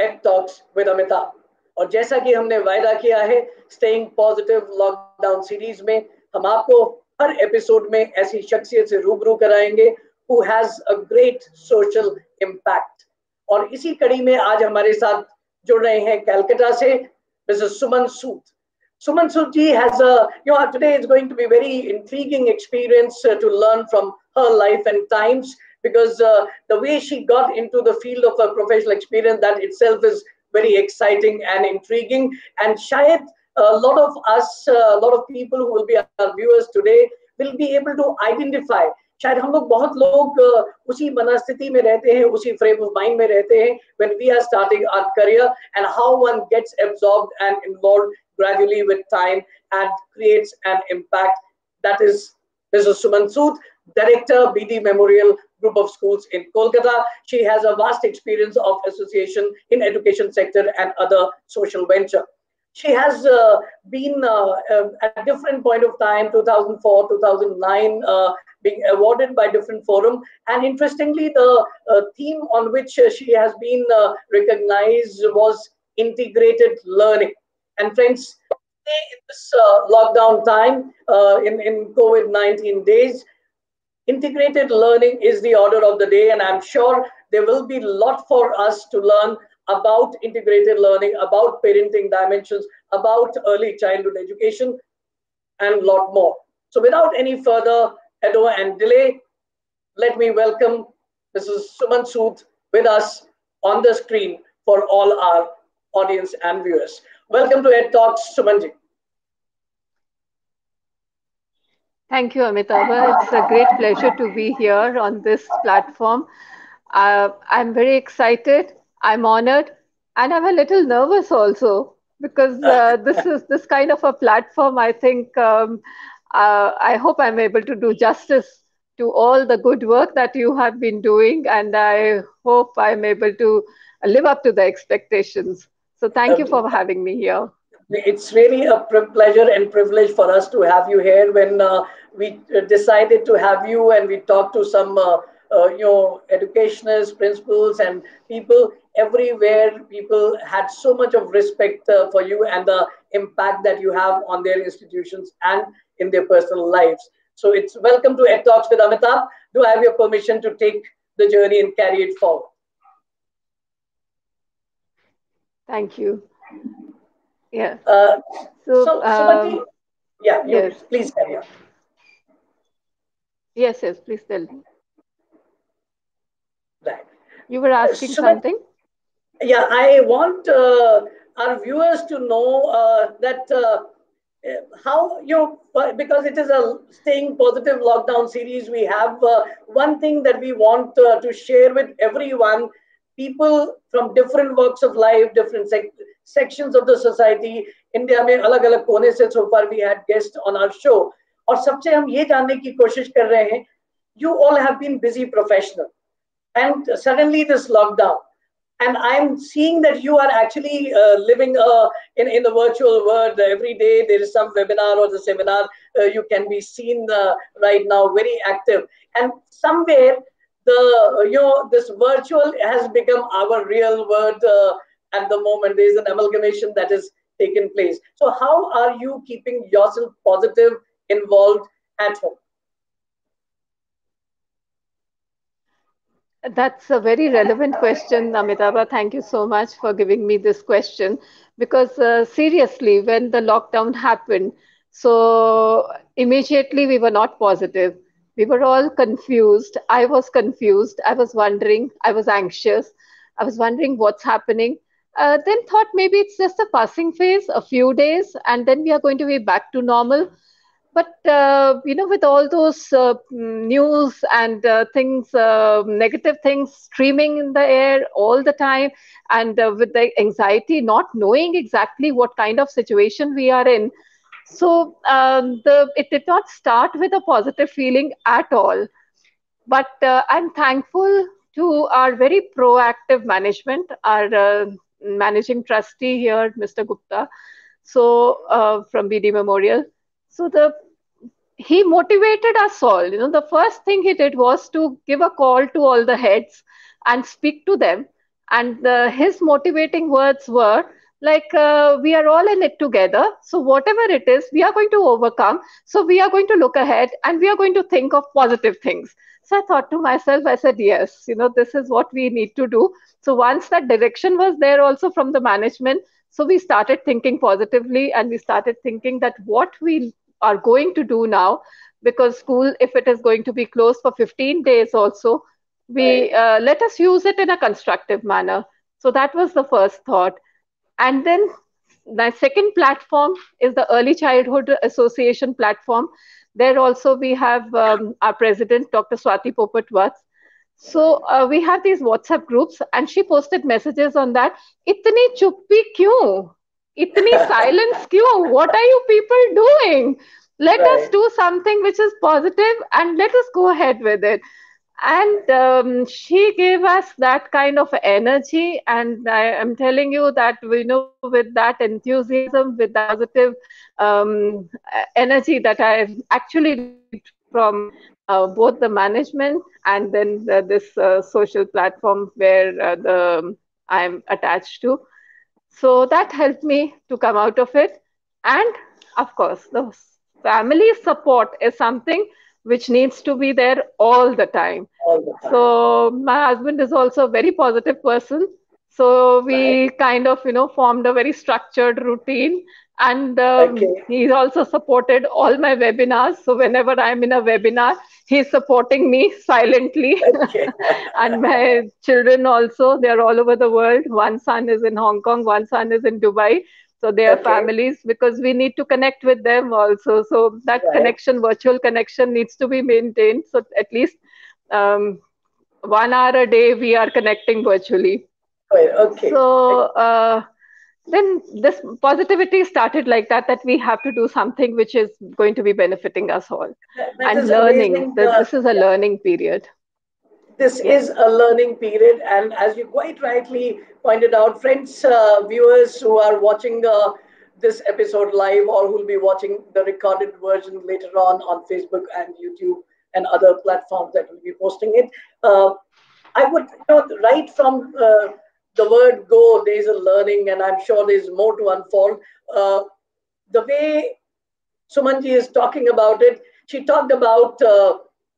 Ed Talks with Amitabh. और जैसा कि हमने वायदा किया है स्टेइंग पॉजिटिव लॉकडाउन सीरीज में, हम आपको हर एपिसोड में ऐसी शख्सियत से रूबरू कराएंगे who has a great social impact. और इसी कड़ी में आज हमारे साथ जुड़ रहे हैं कलकत्ता से Mrs. Suman Sood. Suman Sood ji has today is going to be very intriguing experience to learn from her life and times, because the way she got into the field of her professional experience, that itself is very exciting and intriguing. And shayad a lot of us, a lot of people who will be our viewers today will be able to identify. शायद हम लोग बहुत लोग उसी मनस्थिति में रहते हैं, उसी फ्रेम ऑफ माइंड में रहते हैं when we are starting our career, and how one gets absorbed and involved gradually with time and creates an impact. That is Mrs. Suman Sood, Director, BD Memorial Group of Schools in Kolkata. She has a vast experience of association in education sector and other social venture. She has been at different point of time, 2004, 2009, being awarded by different forum. And interestingly, the theme on which she has been recognized was integrated learning. And friends, in this lockdown time, in COVID-19 days, integrated learning is the order of the day, and I'm sure there will be a lot for us to learn about integrated learning, about parenting dimensions, about early childhood education, and a lot more. So without any further ado and delay, let me welcome Mrs. Suman Sood with us on the screen for all our audience and viewers. Welcome to Ed Talks, Sumanji. Thank you, Amitabh. It's a great pleasure to be here on this platform. I'm very excited. I'm honored, and I'm a little nervous also, because this kind of a platform. I think I hope I'm able to do justice to all the good work that you have been doing, and I hope I'm able to live up to the expectations. So thank you for having me here. It's really a pleasure and privilege for us to have you here. When we decided to have you, and we talked to some educationists, principals, and people everywhere, people had so much of respect for you and the impact that you have on their institutions and in their personal lives. So it's welcome to Ed Talks with Amitabh. Do I have your permission to take the journey and carry it forward? Thank you. Yeah. Yes. Please carry on. Yes, please tell me. Right. You were asking something? Yeah, I want our viewers to know that how because it is a staying positive lockdown series, we have one thing that we want to share with everyone. People from different walks of life, different sections of the society, India में अलग अलग कोने से so far we had guests on our show. और सबसे हम ये जानने की कोशिश कर रहे हैं, you all have been busy professional, and suddenly this lockdown, and I'm seeing that you are actually living in the virtual world. Every day there is some webinar or the seminar. You can be seen right now very active, and somewhere this virtual has become our real world at the moment. There is an amalgamation that is taken place. So how are you keeping yourself positive, involved at home? That's a very relevant question, Amitabh. Thank you so much for giving me this question, because seriously, when the lockdown happened, so immediately we were not positive. We were all confused. I was confused. I was wondering. I was anxious. I was wondering what's happening. Then thought maybe it's just a passing phase, a few days, and then we are going to be back to normal. But with all those news and things, negative things streaming in the air all the time, and with the anxiety, not knowing exactly what kind of situation we are in, so it did not start with a positive feeling at all. But I'm thankful to our very proactive management, our managing trustee here, Mr. Gupta, so from BD Memorial. So he motivated us all. The first thing he did was to give a call to all the heads and speak to them And his motivating words were like, we are all in it together. So whatever it is, we are going to overcome. So we are going to look ahead and we are going to think of positive things. So I thought to myself, I said, yes, this is what we need to do. So once that direction was there also from the management, so we started thinking positively, and we started thinking that what we are going to do now, because school, if it is going to be closed for 15 days also, Right. we let us use it in a constructive manner. So that was the first thought. And then the second platform is the Early Childhood Association platform. There also we have our president, Dr. Swati Popat Vats. So we have these WhatsApp groups, and she posted messages on that. Itni chuppi kyun? Itni silence kyun? What are you people doing? Let us Right. do something which is positive and let us go ahead with it. And she gave us that kind of energy, and I am telling you that, with that enthusiasm, with that positive energy that I actually received from both the management and then this social platform where I'm attached to. So that helped me to come out of it. And of course, the family support is something which needs to be there all the time. All the time. So my husband is also a very positive person. So Right. we kind of, formed a very structured routine. And Okay. he's also supported all my webinars. So whenever I'm in a webinar, he's supporting me silently. Okay. And my children also, they're all over the world. One son is in Hong Kong, one son is in Dubai. So they are Okay. families, because we need to connect with them also. So that Right. connection, virtual connection, needs to be maintained. So at least um, 1 hour a day we are connecting virtually. Right. Okay. So then this positivity started like that, that we have to do something which is going to be benefiting us all. That And is learning, amazing. that this is a Yeah. learning period. This Yes. is a learning period, and as you quite rightly pointed out, friends, viewers who are watching this episode live, or who will be watching the recorded version later on Facebook and YouTube and other platforms that will be posting it, I would, right from the word go, there is a learning, and I'm sure there's more to unfold. uh, the way Sumanji is talking about it. She talked about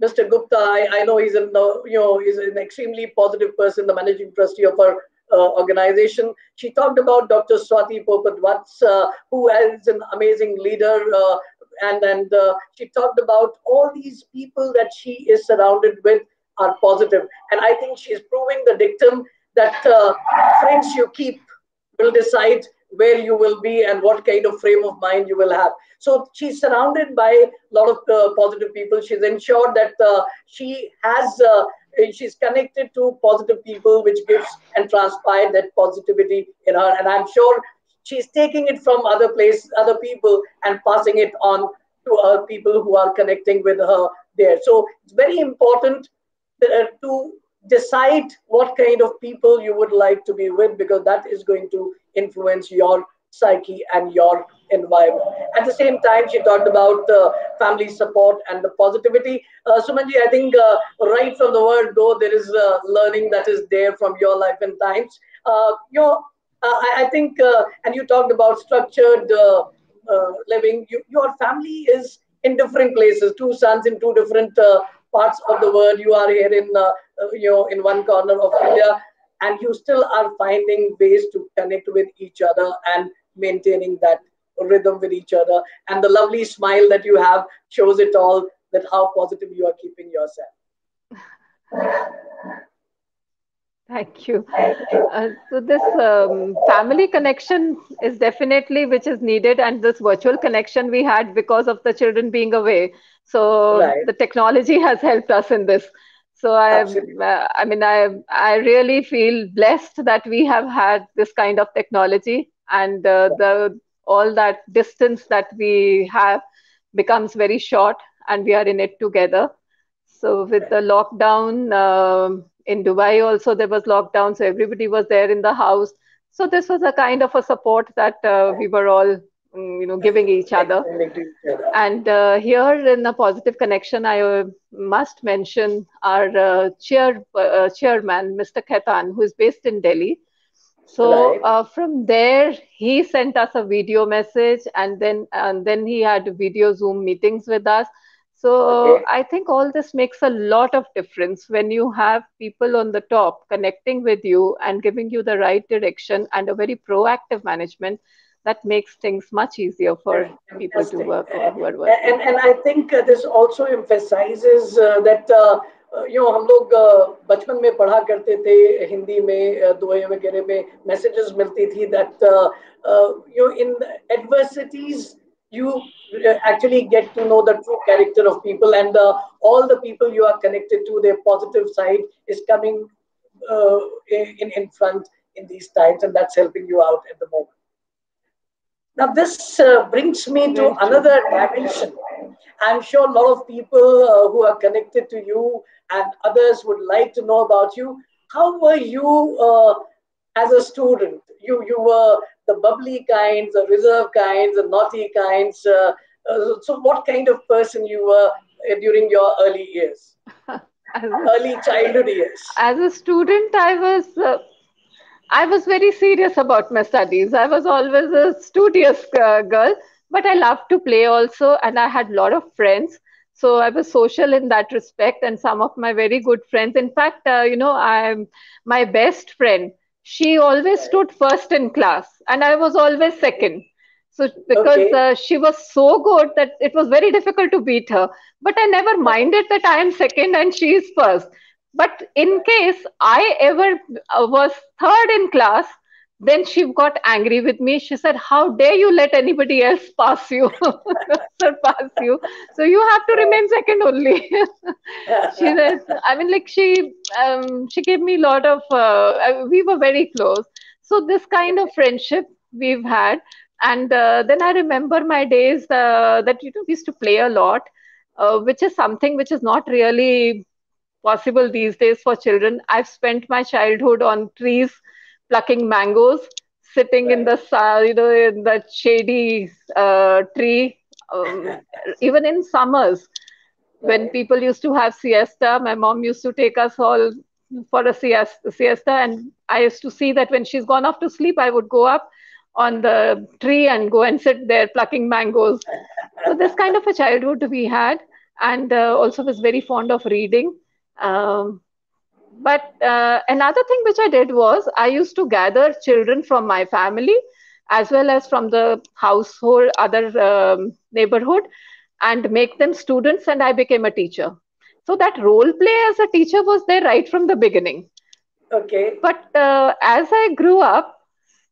Mr. Gupta. I know he's he's an extremely positive person, the managing trustee of our organization. She talked about Dr. Swati Popat Vats, who is an amazing leader, and she talked about all these people that she is surrounded with are positive. And I think she's proving the dictum that friends you keep will decide where you will be and what kind of frame of mind you will have. So she's surrounded by a lot of positive people. She's ensured that she's connected to positive people, which gives and transpire that positivity in her. And I'm sure she's taking it from other people, and passing it on to people who are connecting with her there. So it's very important to decide what kind of people you would like to be with, because that is going to influence your psyche and your environment. At the same time, she talked about family support and the positivity. Sumanji, I think right from the word go, there is learning that is there from your life and times. I think, and you talked about structured living. Your family is in different places, two sons in two different parts of the world. You are here in in one corner of India, and you still are finding ways to connect with each other and maintaining that rhythm with each other. And the lovely smile that you have shows it all, that how positive you are keeping yourself. Thank you. So this family connection is definitely which is needed, and this virtual connection we had because of the children being away. So Right. the technology has helped us in this. So Absolutely. I mean, I really feel blessed that we have had this kind of technology, and the all that distance that we have becomes very short, and we are in it together. So with Right. the lockdown in Dubai also there was lockdown, so everybody was there in the house. So this was a kind of a support that we were all giving each other. extending to each other. And here in a positive connection, I must mention our chairman, Mr. Khaitan, who is based in Delhi. So Right. from there, he sent us a video message, and then he had video Zoom meetings with us. So Okay. I think all this makes a lot of difference when you have people on the top connecting with you and giving you the right direction and a very proactive management that makes things much easier for people to Fantastic. work or who are working. And I think this also emphasizes that हम लोग बचपन में पढ़ा करते थे हिंदी में दुआएं वगैरह में messages मिलती थी that in adversities you actually get to know the true character of people, and all the people you are connected to, their positive side is coming in front in these times, and that's helping you out at the moment. Now, this brings me to Very true. another dimension. I'm sure a lot of people who are connected to you and others would like to know about you. How were you as a student? You were the bubbly kinds, the reserved kinds, the naughty kinds. So, what kind of person you were during your early years, As a, early childhood years? as a student, I was very serious about my studies. I was always a studious girl, but I loved to play also, and I had a lot of friends. So I was social in that respect, and some of my very good friends. In fact, I'm my best friend. She always Right. stood first in class, and I was always second. So because Okay. she was so good that it was very difficult to beat her. But I never minded that I am second and she is first. But in case I ever was third in class, then she got angry with me. She said, "How dare you let anybody else pass you, surpass you? So you have to remain second only." She said, I mean, like she gave me a lot of. We were very close. So this kind of friendship we've had, and then I remember my days that we used to play a lot, which is something which is not really possible these days for children. I've spent my childhood on trees, plucking mangoes, sitting in Right. the in the shady tree. Um, Even in summers, when Right. people used to have siesta, my mom used to take us all for a siesta, and I used to see that when she's gone off to sleep, I would go up on the tree and go and sit there plucking mangoes. So this kind of a childhood we had, and also was very fond of reading. Um, but another thing which I did was I used to gather children from my family as well as from the household, other neighborhood, and make them students, and I became a teacher. So that role play as a teacher was there right from the beginning. Okay. But as I grew up,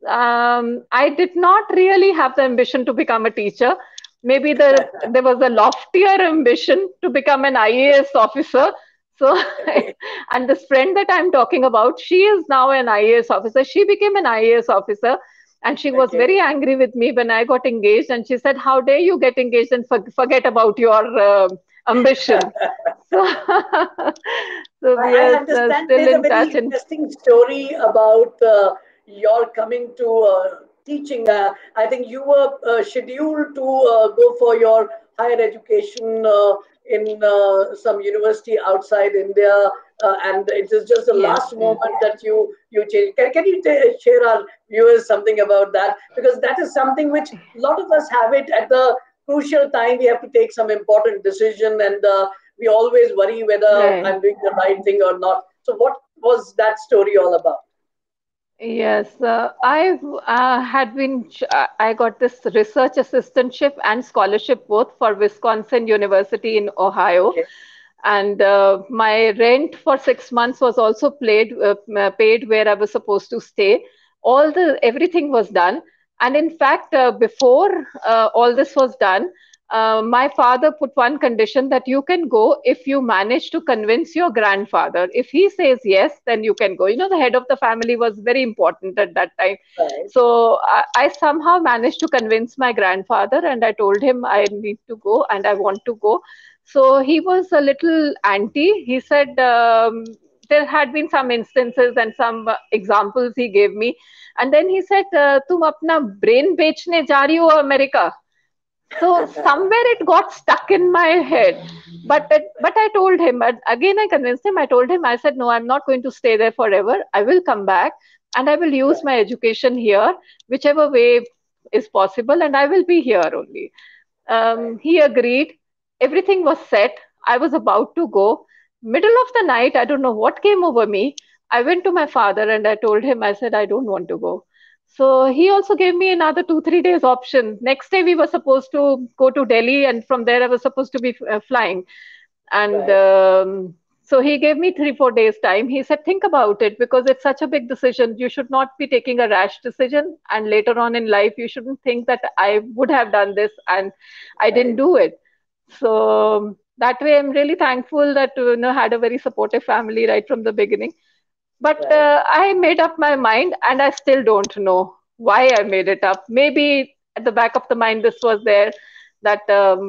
I did not really have the ambition to become a teacher. Maybe there was a loftier ambition to become an IAS officer. So, Okay. and this friend that I'm talking about, she is now an IAS officer. She became an IAS officer, and she was very Okay. angry with me when I got engaged. And she said, "How dare you get engaged and forget about your ambition?" So, so we I are understand still there's a in very touch. And interesting story about your coming to teaching. I think you were scheduled to go for your higher education in some university outside India, and it is just the yes, last yes. moment that you changed. Can you share our viewers something about that? Because that is something which a lot of us have it at the crucial time. We have to take some important decision, and we always worry whether Right. I'm doing the right thing or not. So, what was that story all about? Yes, I got this research assistantship and scholarship both for Wisconsin University in Ohio. Okay, And my rent for 6 months was also paid where I was supposed to stay. Everything was done. And in fact, before all this was done, my father put one condition that you can go if you manage to convince your grandfather. If he says yes, then you can go. The head of the family was very important at that time. right. So I somehow managed to convince my grandfather, and I told him I need to go and I want to go. So he was a little anti. He said, there had been some instances and some examples he gave me. And then he said, "Tum apna brain bechne ja rahi ho America." So somewhere it got stuck in my head. But I told him, but again I convinced him. I told him, I said, no, I'm not going to stay there forever. I will come back and I will use my education here, whichever way is possible, and I will be here only. He agreed. Everything was set. I was about to go. Middle of the night, I don't know what came over me. I went to my father and I told him, I said, I don't want to go. So he also gave me another 2, 3 days option. Next day, we were supposed to go to Delhi, and from there, I was supposed to be flying. And so he gave me 3, 4 days time. He said, think about it, because it's such a big decision. You should not be taking a rash decision. And later on in life, you shouldn't think that I would have done this and I didn't do it. So that way, I'm really thankful that had a very supportive family right from the beginning. But I made up my mind, and I still don't know why I made it up. Maybe at the back of the mind, this was there, that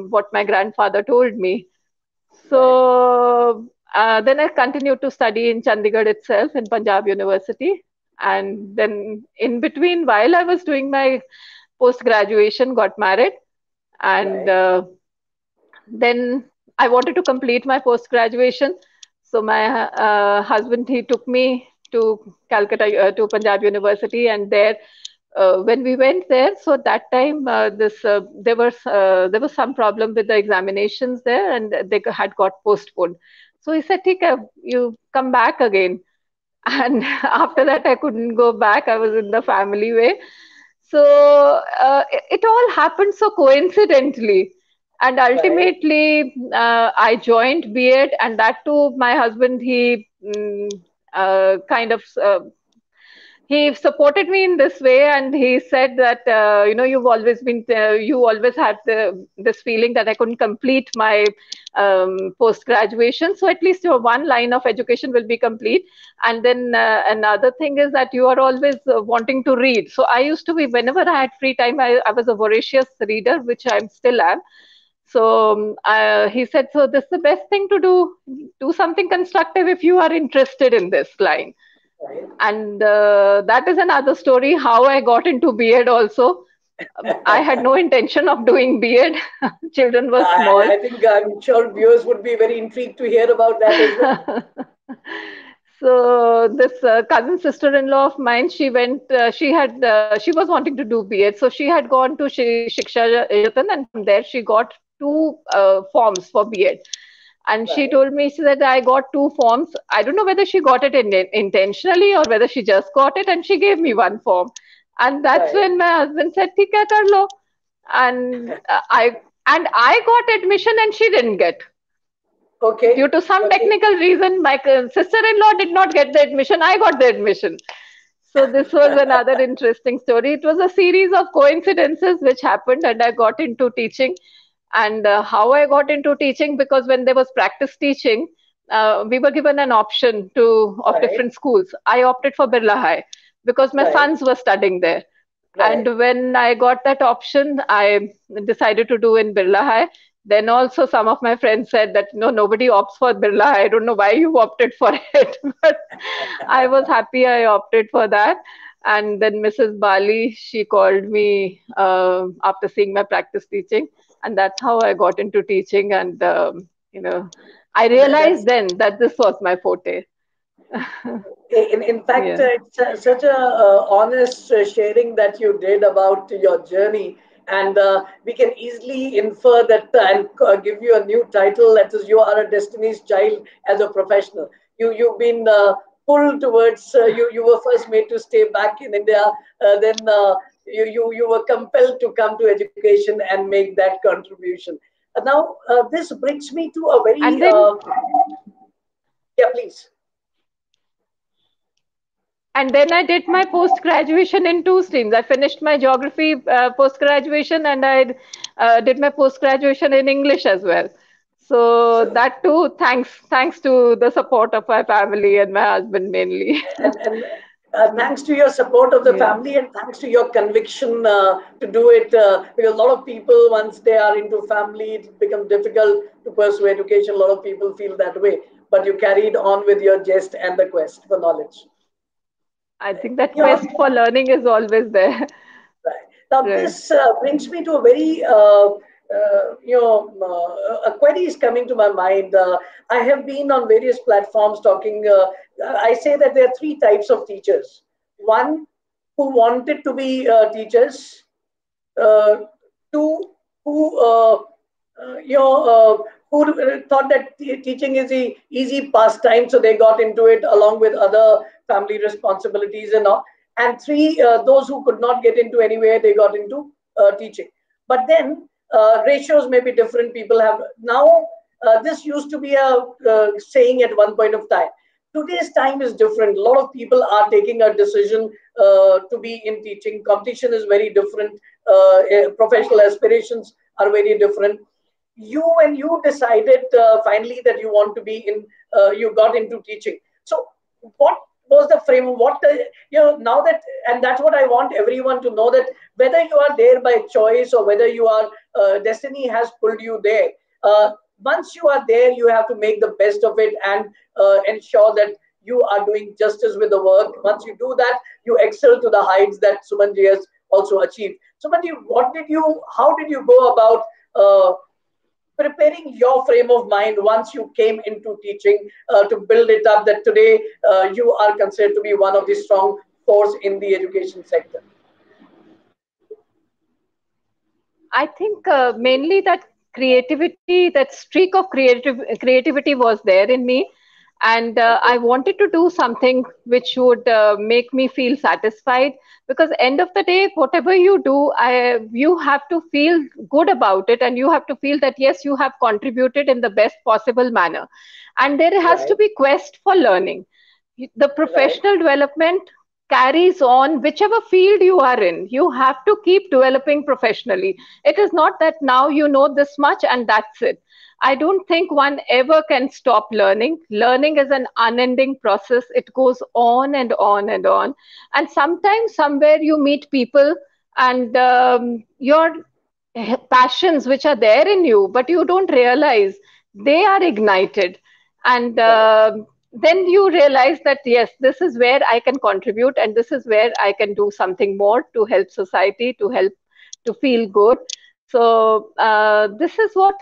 what my grandfather told me. So then I continued to study in Chandigarh itself, in Punjab University. And then in between, while I was doing my post-graduation, got married. And then I wanted to complete my post-graduation. So my husband, he took me to Calcutta, to Punjab University, and there, when we went there, so that time there was some problem with the examinations there, and they had got postponed. So he said, "Tika, you come back again." And after that, I couldn't go back. I was in the family way. So it all happened so coincidentally. And ultimately, I joined B.Ed, and that too, my husband, he kind of he supported me in this way, and he said that you've always been you always had this feeling that I couldn't complete my post graduation, so at least your one line of education will be complete. And then another thing is that you are always wanting to read. So I used to be, whenever I had free time, I was a voracious reader, which I still am. So he said, so this is the best thing to do something constructive if you are interested in this line. And that is another story, how I got into B.Ed also. I had no intention of doing B.Ed. Children were small. I think I'm sure viewers would be very intrigued to hear about that as well. So this cousin sister-in-law of mine, she went, she was wanting to do B.Ed. So she had gone to Shiksha Yatan, and from there she got 2 forms for B.Ed. And she told me, she said, I got 2 forms. I don't know whether she got it intentionally or whether she just got it, and she gave me 1 form. And that's when my husband said, "Theek hai, kar lo." And I got admission and she didn't get. Okay. Due to some technical reason, my sister-in-law did not get the admission. I got the admission. So this was another interesting story. It was a series of coincidences which happened, and I got into teaching. And how I got into teaching, because when there was practice teaching, we were given an option of different schools. I opted for Birla High because my sons were studying there. And when I got that option, I decided to do in Birla High. Then also some of my friends said that, no, nobody opts for Birla High. I don't know why you opted for it. But I was happy I opted for that. And then Mrs. Bali, she called me after seeing my practice teaching. And that's how I got into teaching. And, I realized then that this was my forte. In fact, it's such a honest sharing that you did about your journey. And we can easily infer that and give you a new title, that is, you are a Destiny's Child as a professional. You've been pulled towards, you were first made to stay back in India, then you were compelled to come to education and make that contribution. Now, this brings me to a very... yeah, please. And then I did my post-graduation in 2 streams. I finished my geography post-graduation, and I did my post-graduation in English as well. So that too, thanks to the support of my family and my husband mainly. And thanks to your support of the family, and thanks to your conviction to do it, because a lot of people, once they are into family, it becomes difficult to pursue education. A lot of people feel that way. but you carried on with your jest and the quest for knowledge. I think that You know, quest for learning is always there. right. Now, Right. this brings me to a very, a query is coming to my mind. I have been on various platforms talking. I say that there are three types of teachers. One who wanted to be teachers, uh, two who who thought that teaching is the easy pastime, so they got into it along with other family responsibilities and all. And three, those who could not get into anywhere, they got into teaching. But then ratios may be different. People have now. This used to be a saying at one point of time. Today's time is different. A lot of people are taking a decision to be in teaching. Competition is very different. Professional aspirations are very different. When you decided finally that you want to be in, you got into teaching. So what was the frame? Now that, and that's what I want everyone to know, that whether you are there by choice or whether you are destiny has pulled you there. Once you are there, you have to make the best of it and ensure that you are doing justice with the work. Once you do that, you excel to the heights that Sumanji has also achieved. Sumanji, how did you go about preparing your frame of mind once you came into teaching to build it up that today you are considered to be one of the strong force in the education sector? I think mainly that creativity, that streak of creativity was there in me, and I Okay. wanted to do something which would make me feel satisfied. Because end of the day, whatever you do, you have to feel good about it, and you have to feel that yes, you have contributed in the best possible manner, and there has to Right, be quest for learning. The right, professional development carries on whichever field you are in. You have to keep developing professionally. It is not that now you know this much and that's it. I don't think one ever can stop learning. Learning is an unending process. It goes on and on and on. And sometimes, somewhere, you meet people and your passions which are there in you, but you don't realize they are ignited. And right, then you realize that yes, this is where I can contribute, and this is where I can do something more to help society, to help to feel good. So this is what,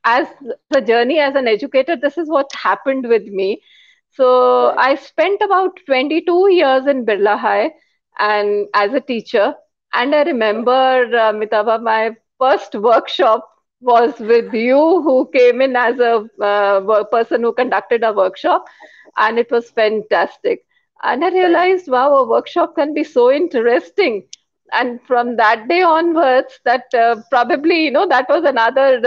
as a journey as an educator, this is what happened with me. So right, I spent about 22 years in Birla High and as a teacher. And I right. remember, Mitaba, my first workshop was with you, who came in as a person who conducted a workshop, and it was fantastic. And I Thank you. realized, wow, a workshop can be so interesting. And from that day onwards, that probably, that was another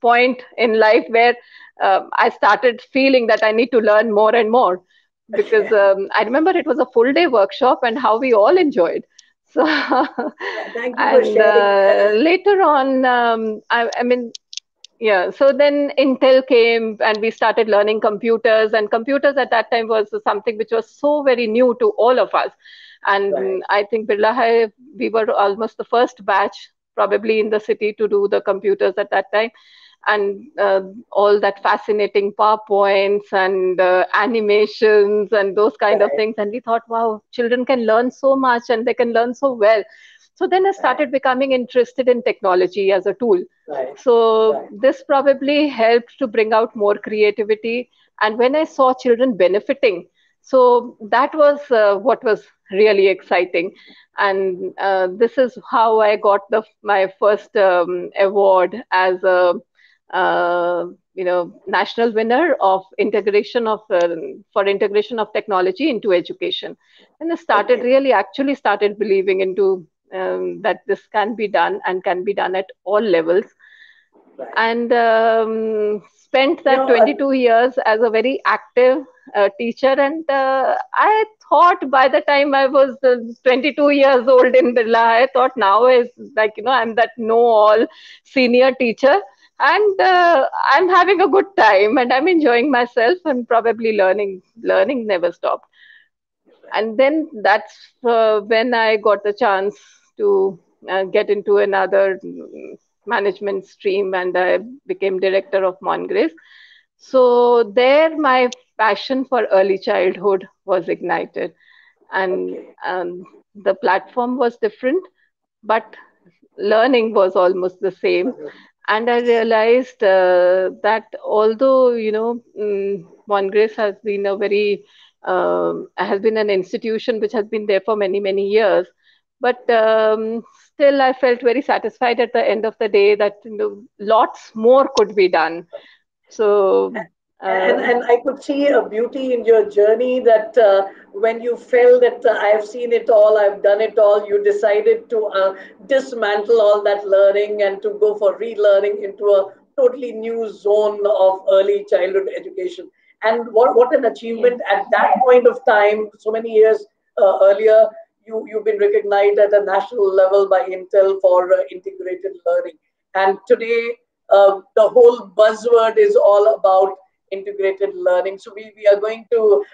point in life where I started feeling that I need to learn more and more, because I remember it was a full day workshop and how we all enjoyed. So, Thank you for and sharing. later on, I mean, yeah, so then Intel came and we started learning computers, and computers at that time was something which was so very new to all of us. Right, And I think Birla High, we were almost the first batch probably in the city to do the computers at that time. And all that fascinating PowerPoints and animations and those kind of right, things. And we thought, wow, children can learn so much and they can learn so well. So then I right, started becoming interested in technology as a tool. right, So right, this probably helped to bring out more creativity. And when I saw children benefiting, so that was what was really exciting. And this is how I got my first award as a national winner of integration of for integration of technology into education. And I started okay, really actually started believing into that this can be done and can be done at all levels. right. And spent You that know, 22 years as a very active teacher. And I thought by the time I was 22 years old in Birla, I thought now is like, I'm that know all senior teacher. And I'm having a good time and I'm enjoying myself, and probably learning never stopped. And then that's when I got the chance to get into another management stream, and I became director of Mongrace. So there, my passion for early childhood was ignited, and Okay. the platform was different, but learning was almost the same. And I realized that although Mongrace has been an institution which has been there for many years, but still I felt very satisfied at the end of the day that lots more could be done. So uh, And I could see a beauty in your journey that when you felt that I have seen it all, I've done it all, you decided to dismantle all that learning and to go for relearning into a totally new zone of early childhood education. And what an yeah. achievement at that point of time, so many years earlier, you've been recognized at a national level by Intel for integrated learning. And today, the whole buzzword is all about integrated learning. So we are going to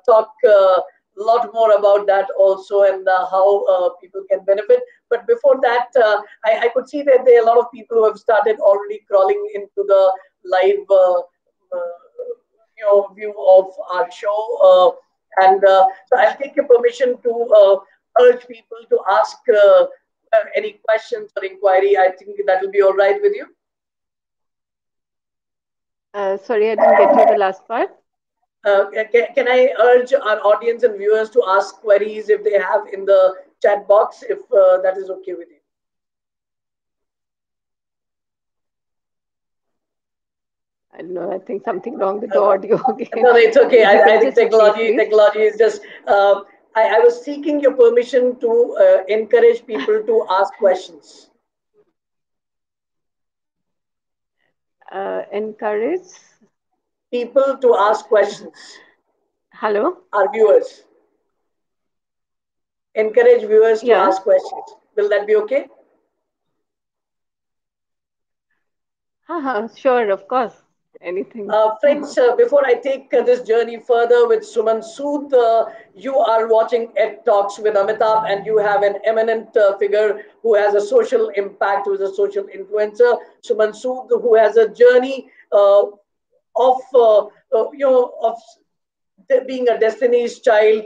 talk a lot more about that also and how people can benefit. But before that, I could see that there are a lot of people who have started already crawling into the live view of our show. So I'll take your permission to urge people to ask any questions or inquiry. I think that will be all right with you. Sorry, I didn't get you the last part. Can I urge our audience and viewers to ask queries if they have in the chat box, if that is okay with you? I don't know. I think something wrong with the Uh, audio again. no, it's okay. If you I can think just repeat, technology please. technology is just. I was seeking your permission to encourage people to ask questions. Encourage. People to ask questions. Hello. Our viewers. Encourage viewers to Yeah. ask questions. Will that be okay? Sure, of course. Anything. Friends, before I take this journey further with Suman Sood, you are watching Ed Talks with Amitabh, and you have an eminent figure who has a social impact, who is a social influencer, Suman Sood, who has a journey of of being a Destiny's Child,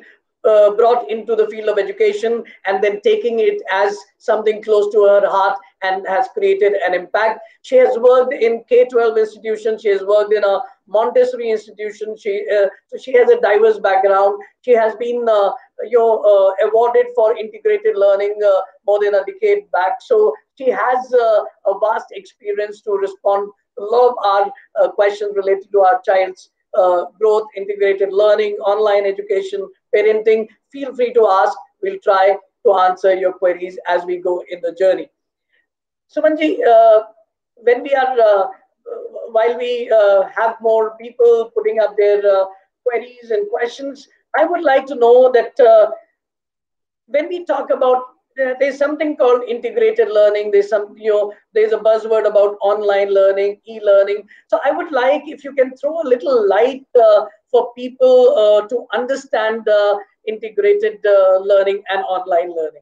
brought into the field of education and then taking it as something close to her heart and has created an impact. She has worked in K-12 institutions. She has worked in a Montessori institution. So she has a diverse background. She has been awarded for integrated learning more than a decade back. So she has a vast experience to respond to a lot of our questions related to our child's growth, integrated learning, online education, parenting. Feel free to ask. We'll try to answer your queries as we go in the journey. Sumanji, when we are, while we have more people putting up their queries and questions, I would like to know that when we talk about there's something called integrated learning, there's some there's a buzzword about online learning, e-learning. So I would like if you can throw a little light for people to understand integrated learning and online learning.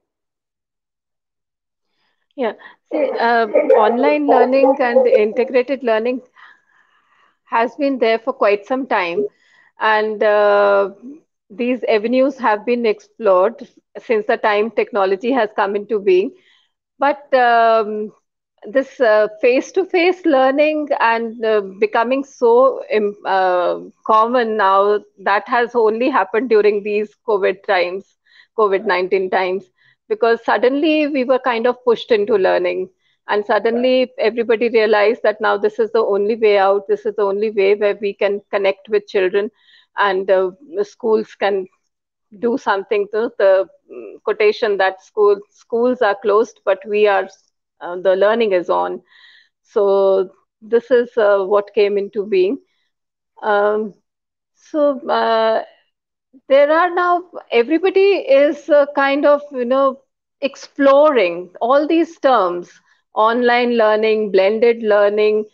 Yeah. See, online learning and integrated learning has been there for quite some time, and these avenues have been explored since the time technology has come into being. But this face-to-face learning and becoming so common now, that has only happened during these COVID times, COVID-19 times, because suddenly we were kind of pushed into learning. And suddenly everybody realized that now this is the only way out, this is the only way where we can connect with children, and schools can do something to the quotation that schools are closed, but we are the learning is on. So this is what came into being. Um, so there are now everybody is kind of exploring all these terms: online learning, blended learning,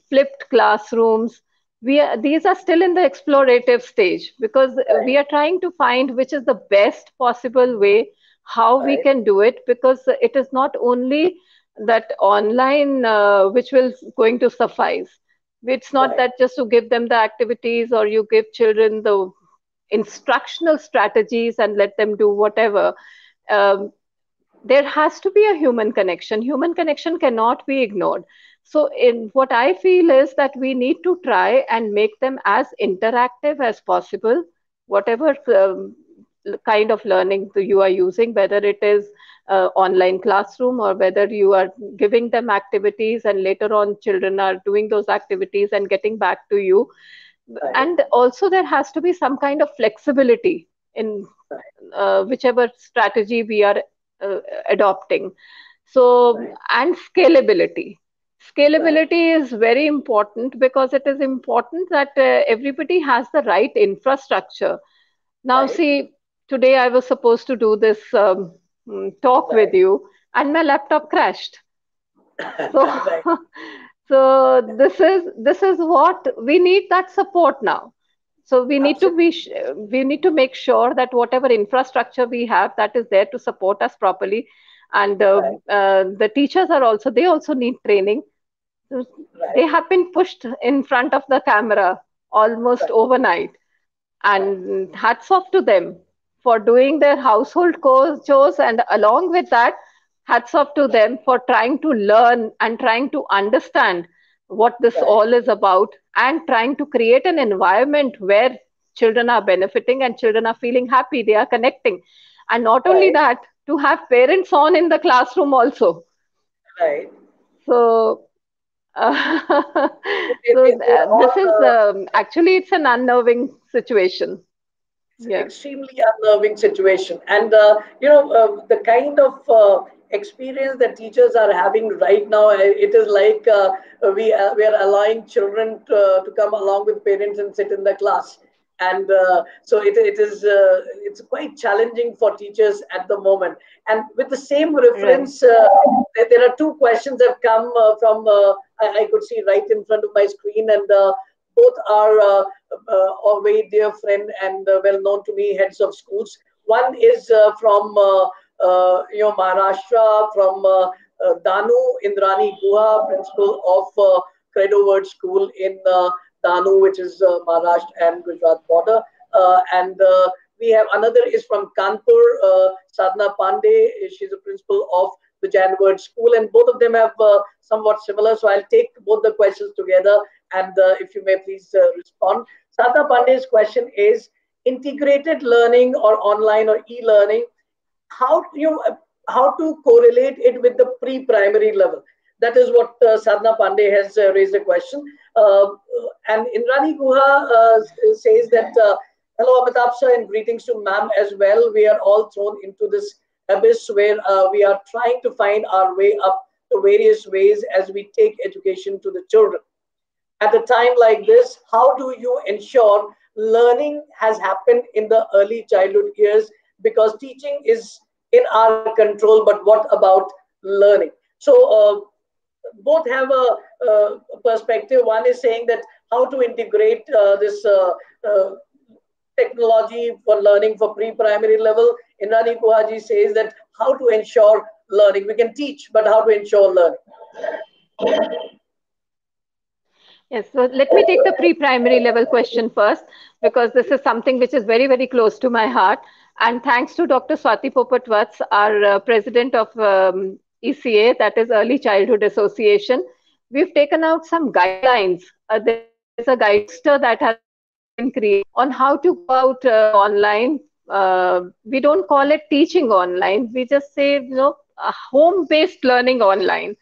flipped classrooms. These are still in the explorative stage, because we Right, are trying to find which is the best possible way how we right, can do it, because it is not only that online which will going to suffice. It's not that just to give them the activities or you give children the instructional strategies and let them do whatever. Um, there has to be a human connection. Human connection cannot be ignored. So, in what I feel is that we need to try and make them as interactive as possible, whatever kind of learning you are using, whether it is online classroom or whether you are giving them activities and later on children are doing those activities and getting back to you. And also there has to be some kind of flexibility in whichever strategy we are adopting. So, and scalability. Scalability is very important because it is important that everybody has the right infrastructure. Now, see, today I was supposed to do this talk with you, and my laptop crashed. So, so this is what we need, that support now. So we need to make sure that whatever infrastructure we have, that is there to support us properly, and the teachers are also, they also need training. So they have been pushed in front of the camera almost overnight, and hats off to them for doing their household chores, and along with that, hats off to them for trying to learn and trying to understand what this all is about, and trying to create an environment where children are benefiting and children are feeling happy, they are connecting. And not only that, to have parents on in the classroom also. So this is actually, it's an unnerving situation. It's extremely unnerving situation, and the kind of experience that teachers are having right now, it is like we are allowing children to come along with parents and sit in the class, and so it is it's quite challenging for teachers at the moment. And with the same reference, there are two questions that have come from I could see right in front of my screen, and both are a very dear friend and well known to me, heads of schools. One is from Maharashtra, from Danu Indrani Guha, principal of Credo Word School in Danu, which is Maharashtra and Gujarat border. And we have another is from Kanpur, Sadhna Pandey. She's a principal of the Jan Word School, and both of them have somewhat similar. So I'll take both the questions together, and if you may please respond. Sadhna Pandey's question is: integrated learning or online or e-learning, how to correlate it with the pre-primary level? That is what Sadhna Pandey has raised a question. And Indrani Guha says that, hello Amitabh sir, and greetings to ma'am as well. We are all thrown into this abyss where we are trying to find our way up to various ways as we take education to the children. At a time like this, how do you ensure learning has happened in the early childhood years? Because teaching is in our control, but what about learning? So both have a perspective. One is saying that how to integrate this technology for learning for pre-primary level. Indrani Kuhaji says that how to ensure learning. We can teach, but how to ensure learning? Yes, so let me take the pre-primary level question first, because this is something which is very, very close to my heart. And thanks to Dr. Swati Popat Vats, our president of ECA, that is Early Childhood Association, we've taken out some guidelines. There's a guide poster that has been created on how to go out online. We don't call it teaching online. We just say, home-based learning online.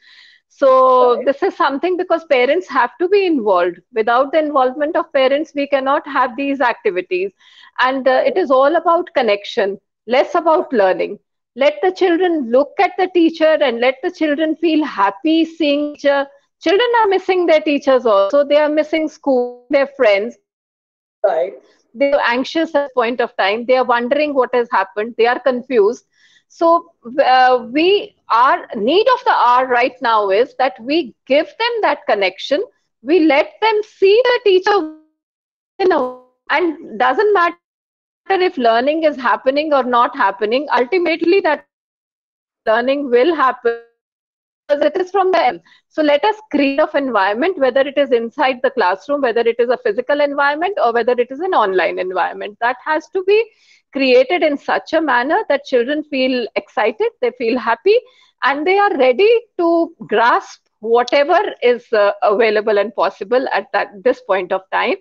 So this is something, because parents have to be involved. Without the involvement of parents, we cannot have these activities. And it is all about connection, less about learning. Let the children look at the teacher and let the children feel happy seeing teacher. Children are missing their teachers also. They are missing school, their friends. They are anxious at this point of time. They are wondering what has happened. They are confused. So our need of the hour right now is that we give them that connection. We let them see the teacher in a, and doesn't matter if learning is happening or not happening. Ultimately, that learning will happen because it is from them. So let us create of environment, whether it is inside the classroom, whether it is a physical environment, or whether it is an online environment, that has to be created in such a manner that children feel excited, they feel happy, and they are ready to grasp whatever is available and possible at this point of time.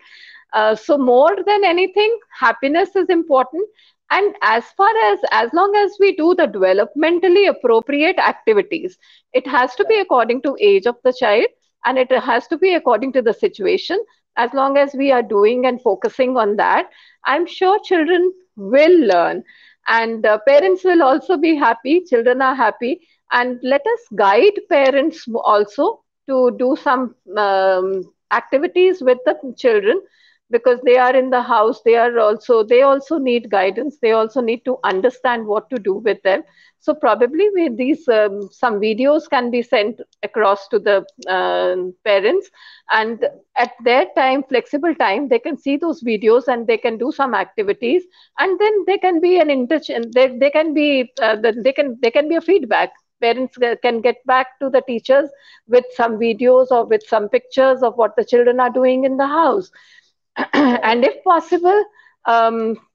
So more than anything, happiness is important. And as long as we do the developmentally appropriate activities, it has to be according to age of the child, and it has to be according to the situation. As long as we are doing and focusing on that, I'm sure children will learn, and parents will also be happy, children are happy. And let us guide parents also to do some activities with the children, because they are in the house, they also need guidance, they also need to understand what to do with them. So probably with these some videos can be sent across to the parents, and at their time, flexible time, they can see those videos and they can do some activities, and then they can be an they can be they can be a feedback. Parents can get back to the teachers with some videos or with some pictures of what the children are doing in the house. And if possible,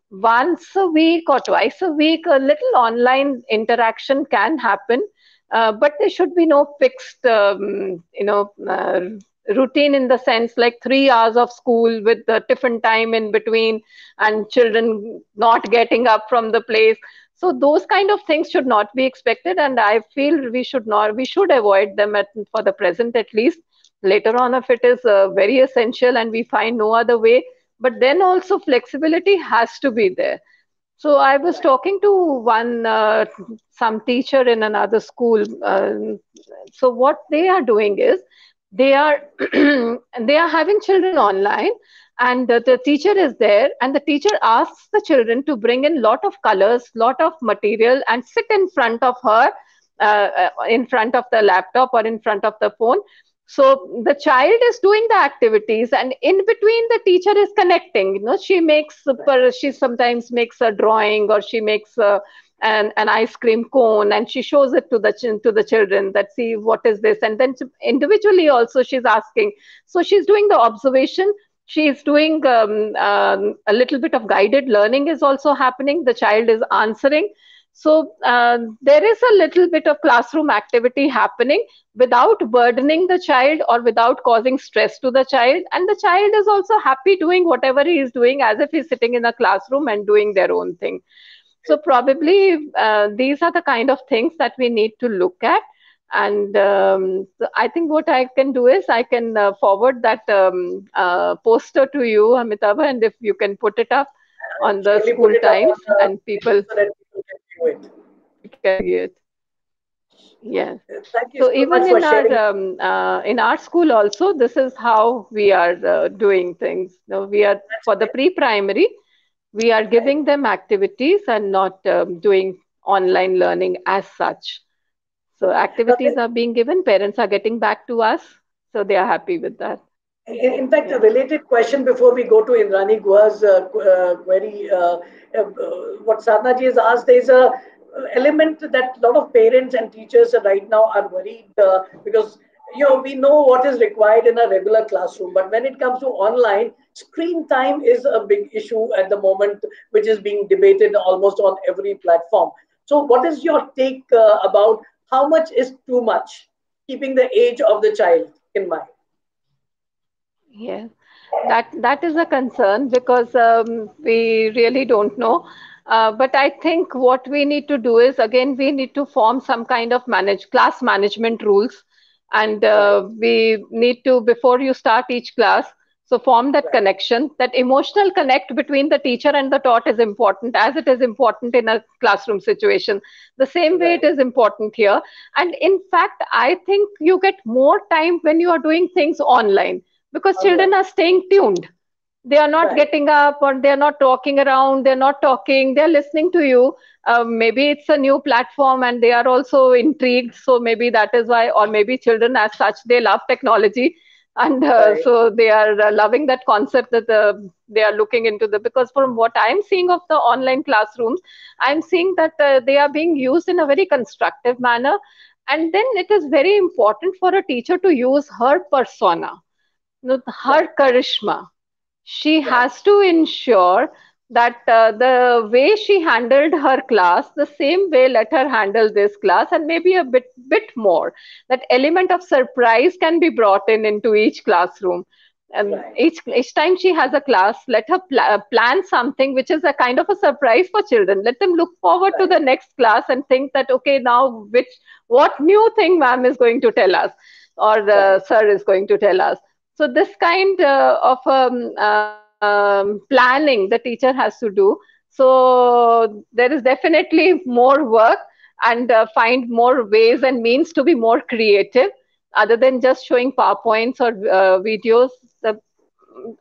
once a week or twice a week, a little online interaction can happen, but there should be no fixed, routine, in the sense like 3 hours of school with the tiffin time in between and children not getting up from the place. So those kind of things should not be expected, and I feel we should avoid them for the present at least. Later on, if it is very essential and we find no other way, but then also flexibility has to be there. So I was talking to some teacher in another school. So what they are doing is they are they are having children online, and the teacher is there, and the teacher asks the children to bring in lot of colors, lot of material, and sit in front of her, in front of the laptop or in front of the phone. So the child is doing the activities, and in between the teacher is connecting. She sometimes makes a drawing, or she makes an ice cream cone, and she shows it to the children, that see what is this, and then individually also she's asking. So she's doing the observation, she's doing a little bit of guided learning is also happening, the child is answering. So there is a little bit of classroom activity happening without burdening the child or without causing stress to the child. And the child is also happy doing whatever he is doing, as if he's sitting in a classroom and doing their own thing. So probably these are the kind of things that we need to look at. And so I think what I can do is I can forward that poster to you, Amitabh, and if you can put it up on the school times, and people can see it. Yeah. So even in our school also, this is how we are doing things. We are for the pre-primary, we are giving them activities and not doing online learning as such. So activities are being given, parents are getting back to us, so they are happy with that. In fact, a related question before we go to Indrani Guha's query, what Sadhna ji has asked is a element that a lot of parents and teachers right now are worried because we know what is required in a regular classroom, but when it comes to online, screen time is a big issue at the moment, which is being debated almost on every platform. So what is your take about how much is too much, keeping the age of the child in mind? Yeah, that is a concern, because we really don't know. But I think what we need to do is, again, we need to form some kind of class management rules. And we need to, before you start each class, so form that connection, that emotional connect between the teacher and the taught is important, as it is important in a classroom situation. The same way it is important here. And in fact, I think you get more time when you are doing things online, because children are staying tuned. They are not getting up, or they're not talking around, they're not talking, they're listening to you. Maybe it's a new platform and they are also intrigued. So maybe that is why, or maybe children as such, they love technology. And so they are loving that concept that they are looking into because from what I'm seeing of the online classrooms, I'm seeing that they are being used in a very constructive manner. And then it is very important for a teacher to use her persona, her Right, charisma. She right, has to ensure that the way she handled her class, the same way let her handle this class, and maybe a bit more. That element of surprise can be brought in into each classroom. And right, each time she has a class, let her plan something which is a kind of a surprise for children. Let them look forward to right, the next class and think that, okay, now what new thing ma'am is going to tell us, or the right, sir is going to tell us. So this kind of planning the teacher has to do. So there is definitely more work, and find more ways and means to be more creative other than just showing PowerPoints or videos. The,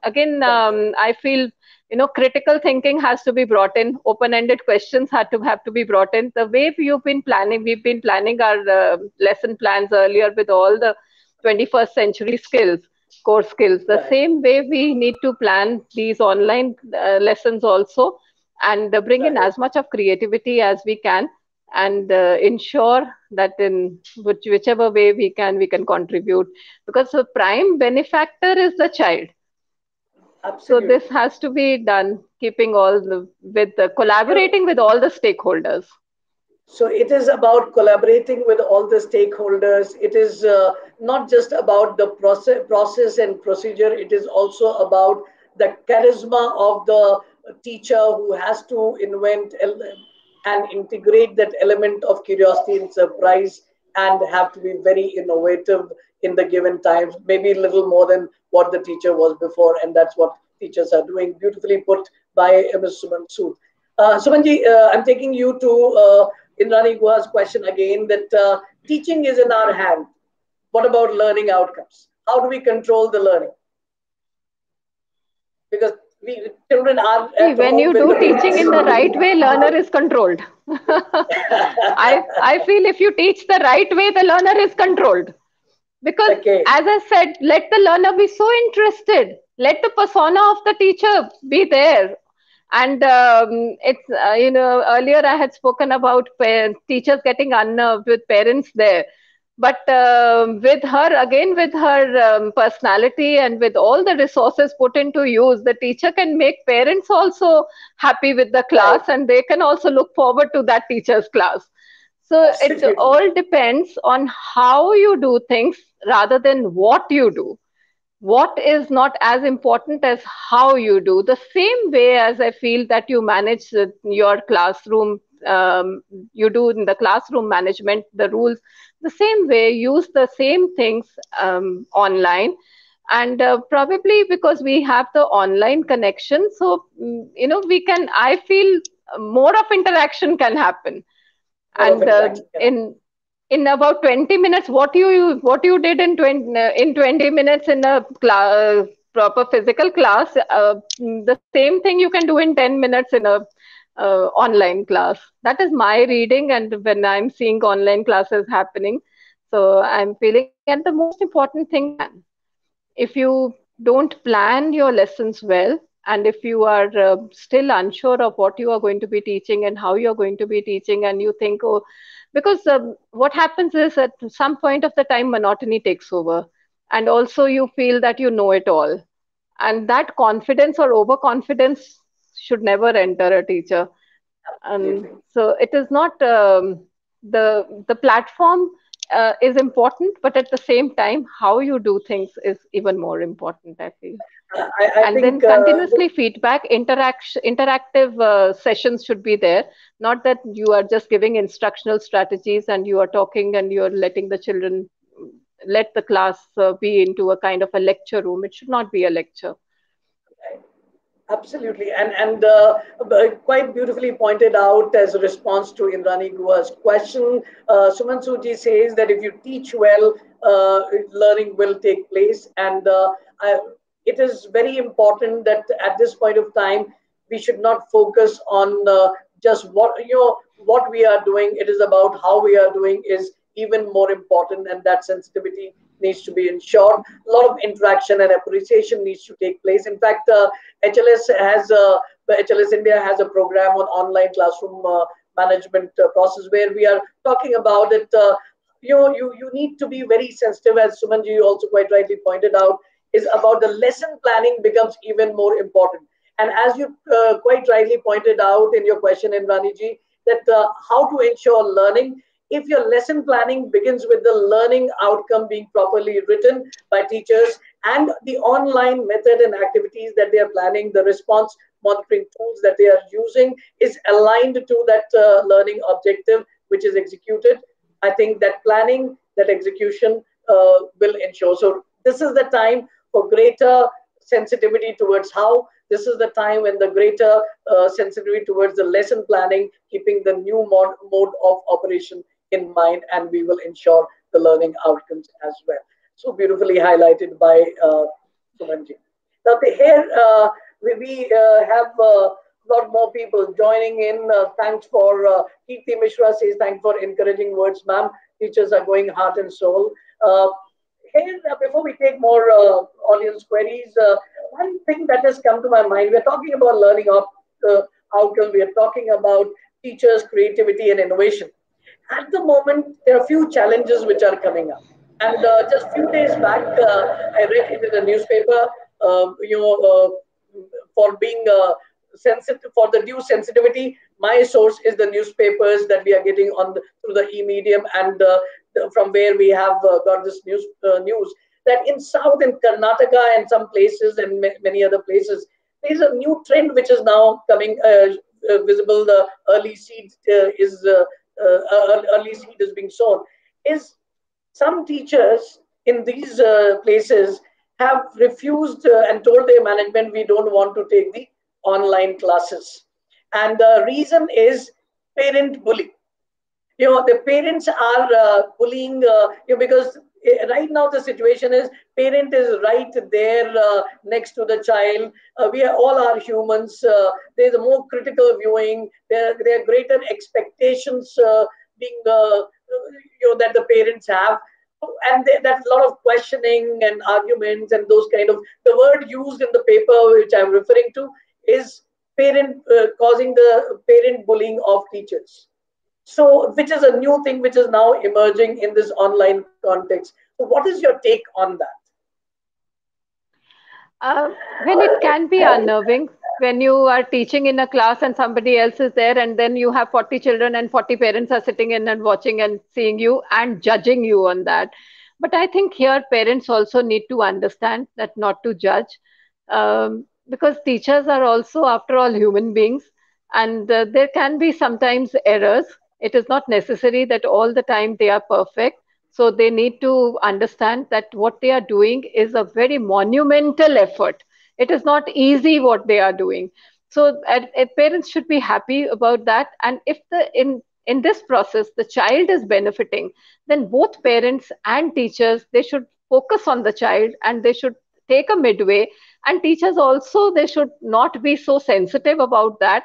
Again, definitely. I feel, critical thinking has to be brought in. Open-ended questions have to be brought in. The way we've been planning our lesson plans earlier with all the 21st century skills, core skills. The Right, same way we need to plan these online lessons also, and bring in right. as much of creativity as we can, and ensure that in whichever way we can contribute, because the prime benefactor is the child. So this Absolutely. has to be done, keeping all the with the You know, collaborating with all the stakeholders. so it is about collaborating with all the stakeholders. It is not just about the process and procedure. It is also about the charisma of the teacher who has to invent and integrate that element of curiosity and surprise, and have to be very innovative in the given times, maybe a little more than what the teacher was before. And that's what teachers are doing. Beautifully put by Ms. Suman Sood. Sumanji, I'm taking you to Indrani Guha's question again, that teaching is in our hand. What about learning outcomes? How do we control the learning? Because children are See, at when home you with do the teaching in parents. the right way, learner is controlled. I feel if you teach the right way, the learner is controlled. Because, Okay, as I said, let the learner be so interested. Let the persona of the teacher be there. And it's, earlier I had spoken about teachers getting unnerved with parents there. But with her, again, with her personality and with all the resources put into use, the teacher can make parents also happy with the right, class, and they can also look forward to that teacher's class. So it absolutely, all depends on how you do things rather than what you do. What is not as important as how you do. The same way as I feel that you manage your classroom, you do in the classroom management, the rules, the same way, use the same things online. And probably because we have the online connection, so we can, I feel, more of interaction can happen. more of And interaction. Yeah. in about 20 minutes, what you did in 20 minutes in a proper physical class, the same thing you can do in 10 minutes in a online class. That is my reading, and when I'm seeing online classes happening, so I'm feeling. And the most important thing, if you don't plan your lessons well, and if you are still unsure of what you are going to be teaching and how you are going to be teaching, and you think, oh, because what happens is at some point of the time monotony takes over, and also you feel that you know it all, and that confidence or overconfidence should never enter a teacher. And Absolutely. so it is not the platform is important, but at the same time, how you do things is even more important, I feel. I And then think continuously feedback, interactive sessions should be there. Not that you are just giving instructional strategies and you are talking and you are letting the children, let the class be into a kind of a lecture room. It should not be a lecture. absolutely, and quite beautifully pointed out as a response to Indrani Guha's question. Suman Sood says that if you teach well, learning will take place, and it is very important that at this point of time we should not focus on just what we are doing. It is about how we are doing is even more important, and that sensitivity needs to be ensured. A lot of interaction and appreciation needs to take place. In fact, HLS has HLS India has a program on online classroom management process where we are talking about it. you need to be very sensitive, as Sumanji also quite rightly pointed out, is about the lesson planning becomes even more important. And as you quite rightly pointed out in your question, Indrani that how to ensure learning. If your lesson planning begins with the learning outcome being properly written by teachers and the online method and activities that they are planning, the response monitoring tools that they are using is aligned to that learning objective which is executed, I think that planning, that execution will ensure. So this is the time for greater sensitivity towards how. This is the time when the greater sensitivity towards the lesson planning, keeping the new mode of operation in mind, and we will ensure the learning outcomes as well. So beautifully highlighted by Sumanji. Now here we have a lot more people joining in. Thanks for Kirti Mishra says, thanks for encouraging words, ma'am. Teachers are going heart and soul. Here, before we take more audience queries, one thing that has come to my mind, we're talking about learning outcomes, we are talking about teachers' creativity and innovation. At the moment, there are a few challenges which are coming up. And just a few days back, I read it in a newspaper, for being sensitive, for the due sensitivity, my source is the newspapers that we are getting through the e-medium, and from where we have got this news that in South, in Karnataka and some places and many other places, there is a new trend which is now coming visible. The early seed early seed is being sown. Is some teachers in these places have refused and told their management, we don't want to take the online classes. And the reason is parent bullying. The parents are bullying, because right now the situation is parent is right there next to the child. We are all are humans. There's a more critical viewing. There are greater expectations being that the parents have, and that's a lot of questioning and arguments and those kind of. The word used in the paper which I'm referring to is parent causing the parent bullying of teachers. So, which is a new thing which is now emerging in this online context. So, what is your take on that? Well, it can be unnerving when you are teaching in a class and somebody else is there, and then you have 40 children and 40 parents are sitting in and watching and seeing you and judging you on that. But I think here parents also need to understand that not to judge, because teachers are also, after all, human beings, and there can be sometimes errors. It is not necessary that all the time they are perfect. So they need to understand that what they are doing is a very monumental effort. It is not easy what they are doing. So parents should be happy about that. And if in this process the child is benefiting, then both parents and teachers, they should focus on the child and they should take a midway. And teachers also, they should not be so sensitive about that.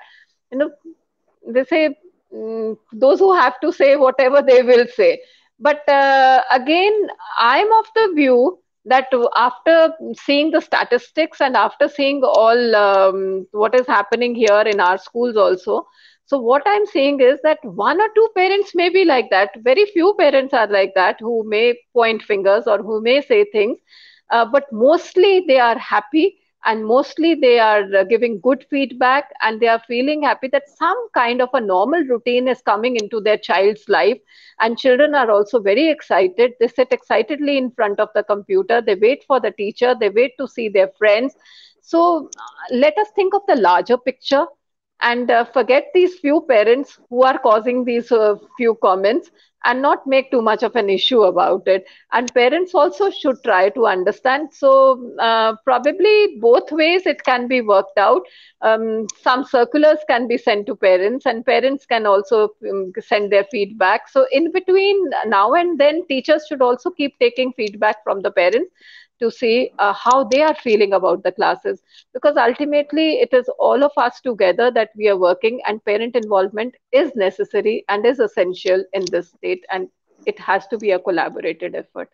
You know, they say, those who have to say whatever they will say. But again, I'm of the view that after seeing the statistics and after seeing all what is happening here in our schools also, so what I'm saying is that one or two parents may be like that. Very few parents are like that, who may point fingers or who may say things, but mostly they are happy, and mostly they are giving good feedback, and they are feeling happy that some kind of a normal routine is coming into their child's life. And children are also very excited. They sit excitedly in front of the computer, they wait for the teacher, they wait to see their friends. So let us think of the larger picture and forget these few parents who are causing these few comments, and not make too much of an issue about it. And parents also should try to understand. So probably both ways it can be worked out. Some circulars can be sent to parents, and parents can also send their feedback. So in between now and then, teachers should also keep taking feedback from the parents to see how they are feeling about the classes, because ultimately it is all of us together that we are working, and parent involvement is necessary and is essential in this state, and it has to be a collaborated effort.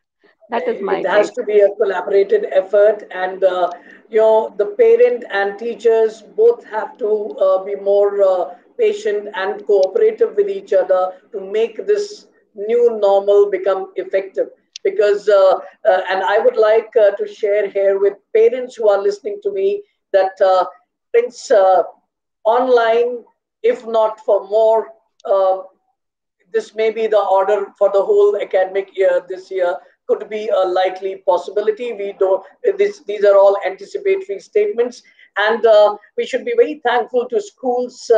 That is my It has take. to be a collaborated effort, and the parent and teachers both have to be more patient and cooperative with each other to make this new normal become effective? Because, and I would like to share here with parents who are listening to me that things online, if not for more, this may be the order for the whole academic year this year, could be a likely possibility. We don't, these are all anticipatory statements, and we should be very thankful to schools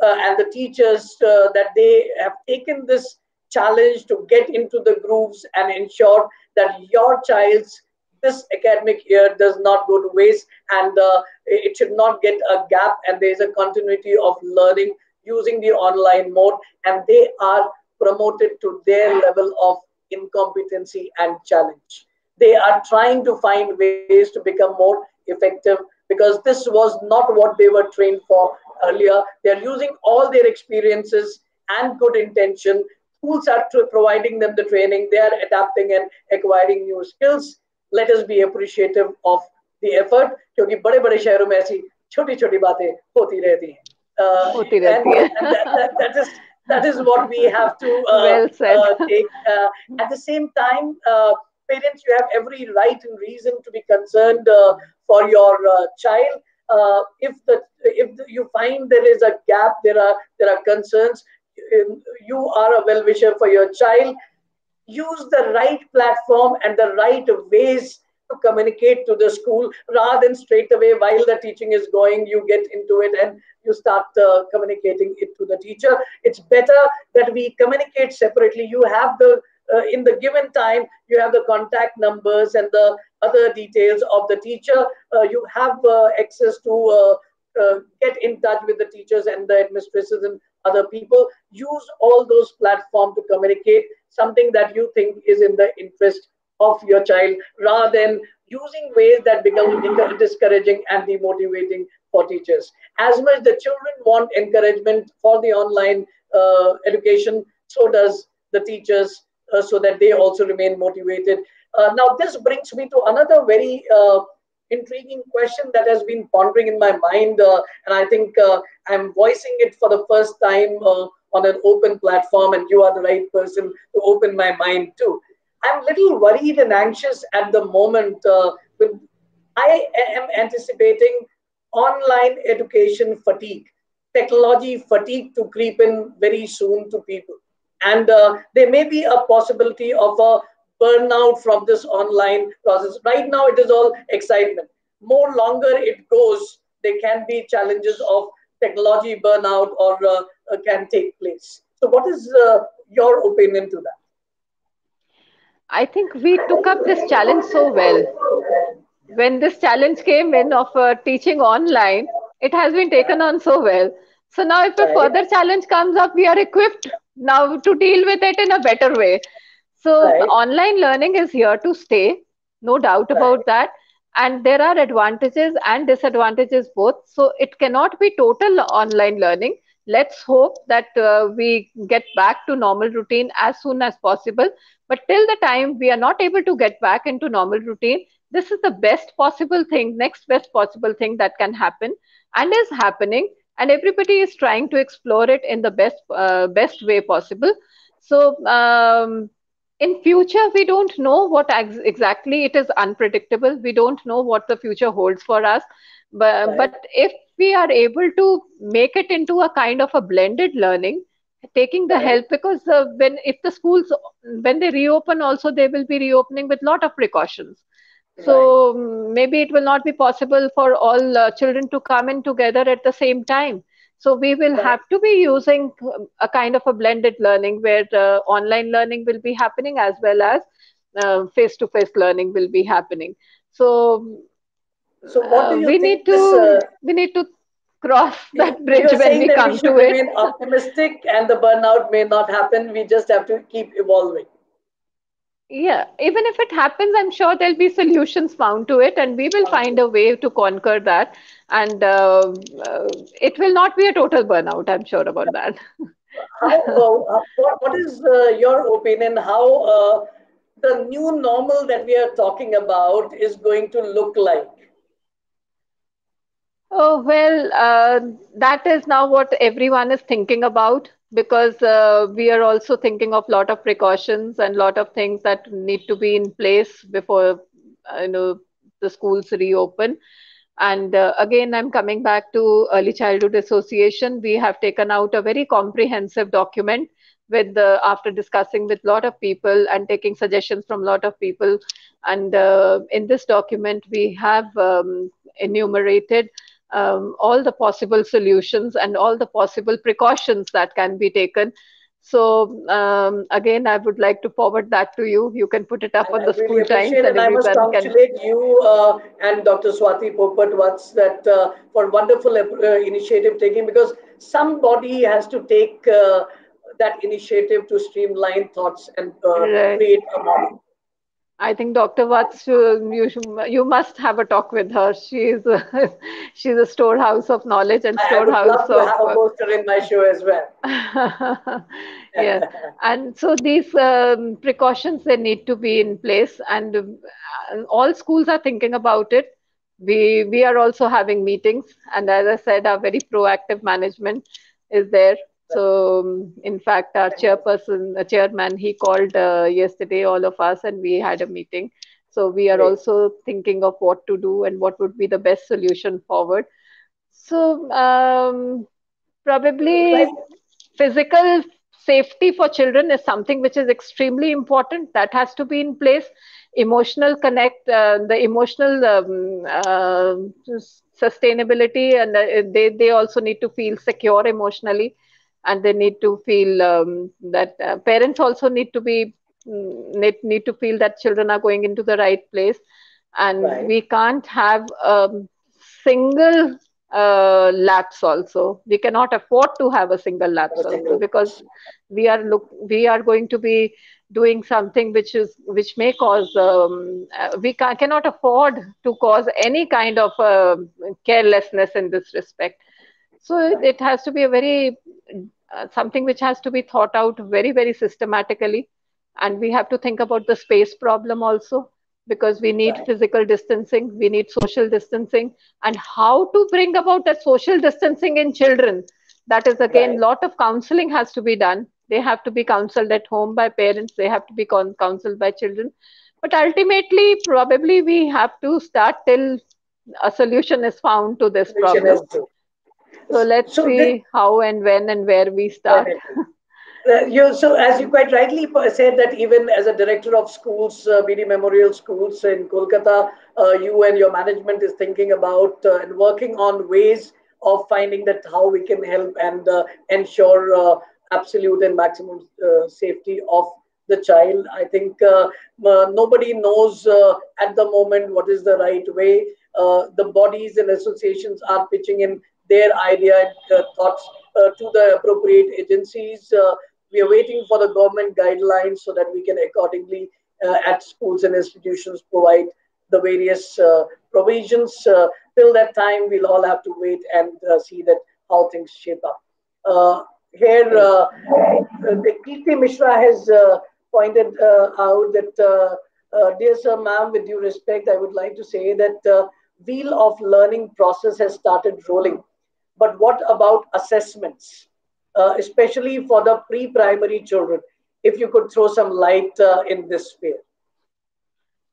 and the teachers that they have taken this challenge to get into the grooves and ensure that your child's this academic year does not go to waste, and it should not get a gap, and there is a continuity of learning using the online mode, and they are promoted to their level of incompetency and challenge. They are trying to find ways to become more effective, because this was not what they were trained for earlier. They are using all their experiences and good intention. Schools are providing them the training. They are adapting and acquiring new skills. Let us be appreciative of the effort, क्योंकि बड़े बड़े शहरों में ऐसी छोटी छोटी बातें होती रहती हैं. होती रहती है. And that is what we have to Well said. take. At the same time, parents, you have every right and reason to be concerned for your child. You find there is a gap, there are concerns, you are a well-wisher for your child. Use the right platform and the right ways to communicate to the school, rather than straight away while the teaching is going, you get into it and you start communicating it to the teacher. It's better that we communicate separately. You have the in the given time, you have the contact numbers and the other details of the teacher. You have access to get in touch with the teachers and the administrators and other people. Use all those platforms to communicate something that you think is in the interest of your child, rather than using ways that become discouraging and demotivating for teachers. As much the children want encouragement for the online education, so does the teachers, so that they also remain motivated. Now, this brings me to another very intriguing question that has been pondering in my mind, and I think I'm voicing it for the first time on an open platform, and you are the right person to open my mind too. I'm a little worried and anxious at the moment. I am anticipating online education fatigue, technology fatigue to creep in very soon to people. And there may be a possibility of a burnout from this online process. Right now, it is all excitement. More longer it goes, there can be challenges of technology burnout or can take place. So what is your opinion to that? I think we took up this challenge so well. When this challenge came in of teaching online, it has been taken on so well. So now if a Right, further challenge comes up, we are equipped now to deal with it in a better way. So right, online learning is here to stay, no doubt right, about that. And there are advantages and disadvantages both. So it cannot be total online learning. Let's hope that we get back to normal routine as soon as possible. But till the time we are not able to get back into normal routine, this is the best possible thing, next best possible thing that can happen and is happening. And everybody is trying to explore it in the best way possible. So in future, we don't know what exactly, it is unpredictable. We don't know what the future holds for us. right, But if we are able to make it into a kind of a blended learning, taking the right, help, because when if the schools, when they reopen also, they will be reopening with lot of precautions. right, So maybe it will not be possible for all children to come in together at the same time. So we will right. have to be using a kind of a blended learning where online learning will be happening as well as face-to-face learning will be happening. So So what do you we think need this, to cross that bridge you're when saying we that we come should to it. remain optimistic and the burnout may not happen. We just have to keep evolving. Yeah, even if it happens, I'm sure there'll be solutions found to it, and we will find a way to conquer that. And it will not be a total burnout, I'm sure about that. What is your opinion? How the new normal that we are talking about is going to look like? Oh, well, that is now what everyone is thinking about. because we are also thinking of lot of precautions and lot of things that need to be in place before you know the schools reopen. And again, I'm coming back to Early Childhood Association. We have taken out a very comprehensive document with after discussing with a lot of people and taking suggestions from a lot of people. And in this document, we have enumerated all the possible solutions and all the possible precautions that can be taken. So again, I would like to forward that to you. You can put it up on I the really school times, appreciate, and and I must everyone can. congratulate you and Dr. Swati Popat Vats that for wonderful initiative taking, because somebody has to take that initiative to streamline thoughts and Right. create a model. I think Dr. Watts, you must have a talk with her. She's a, she's a storehouse of knowledge and I would storehouse love to of have a poster in my show as well. yes. And so these precautions they need to be in place, and all schools are thinking about it. We are also having meetings, and as I said, our very proactive management is there. So, in fact, our chairperson, chairman, he called yesterday all of us, and we had a meeting. So we are Great. also thinking of what to do and what would be the best solution forward. So Right. probably physical safety for children is something which is extremely important. That has to be in place. Emotional connect, the emotional sustainability, and they also need to feel secure emotionally, and they need to feel that parents also need to be need to feel that children are going into the right place, and Right. we can't have single lapse also. We cannot afford to have a single Have lapse a also, single because we are going to be doing something which may cause cannot afford to cause any kind of carelessness in this respect. So right. it has to be a very something which has to be thought out very, very systematically. And we have to think about the space problem also, because we need Right. physical distancing, we need social distancing, and how to bring about that social distancing in children. That is again, Right. lot of counseling has to be done. They have to be counseled at home by parents, they have to be counseled by children. But ultimately, probably we have to start till a solution is found to this Solution is problem. true. So let's So this, see how and when and where we start. definitely. So as you quite rightly said that even as a director of schools, BD Memorial Schools in Kolkata, you and your management is thinking about and working on ways of finding that how we can help and ensure absolute and maximum safety of the child. I think nobody knows at the moment what is the right way. The bodies and associations are pitching in their idea and thoughts to the appropriate agencies. We are waiting for the government guidelines so that we can accordingly at schools and institutions provide the various provisions. Till that time, we'll all have to wait and see that how things shape up. Here, Right. Kirti Mishra has pointed out that, dear sir, ma'am, with due respect, I would like to say that wheel of learning process has started rolling. But what about assessments, especially for the pre-primary children? If you could throw some light in this sphere.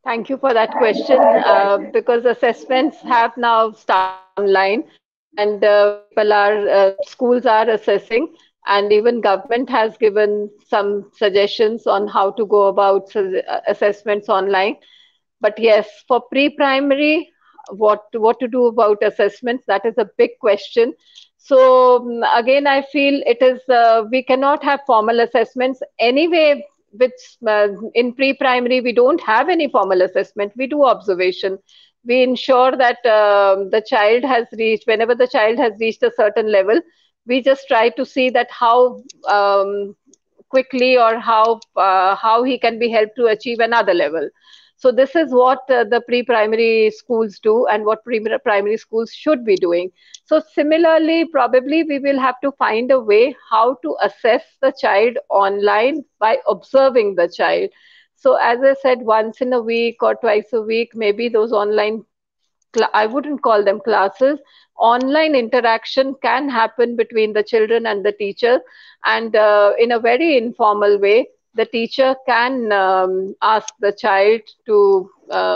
Thank you for that question. Because assessments have now started online, and people are schools are assessing, and even government has given some suggestions on how to go about assessments online. But yes, for pre-primary, what to do about assessments? That is a big question. So again, I feel it is we cannot have formal assessments anyway. Which in pre-primary we don't have any formal assessment. We do observation. We ensure that the child has reached whenever the child has reached a certain level. We just try to see that how quickly or how he can be helped to achieve another level. So this is what the pre-primary schools do and what pre-primary schools should be doing. So similarly, probably we will have to find a way how to assess the child online by observing the child. So as I said, once in a week or twice a week, maybe those online I wouldn't call them classes. Online interaction can happen between the children and the teacher, and in a very informal way, the teacher can ask the child to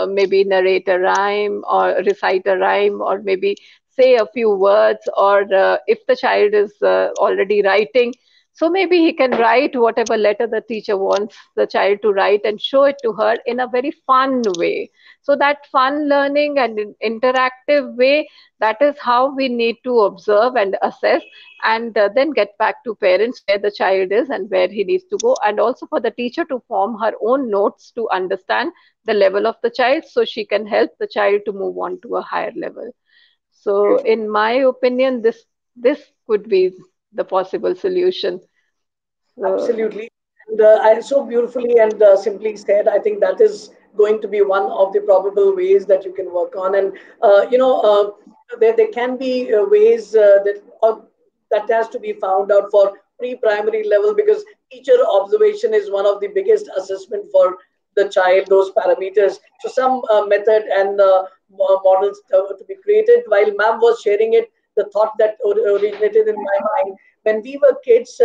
maybe narrate a rhyme or recite a rhyme, or maybe say a few words, or if the child is already writing, so maybe he can write whatever letter the teacher wants the child to write and show it to her in a very fun way. So that fun learning and interactive way, that is how we need to observe and assess, and then get back to parents where the child is and where he needs to go, and also for the teacher to form her own notes to understand the level of the child, so she can help the child to move on to a higher level. So in my opinion, this could be the possible solution. So, Absolutely. And I so beautifully and simply said, I think that is going to be one of the probable ways that you can work on. And, there can be ways that has to be found out for pre-primary level, because teacher observation is one of the biggest assessment for the child, those parameters. So some method and models to be created. While ma'am was sharing it, the thought that originated in my mind, when we were kids,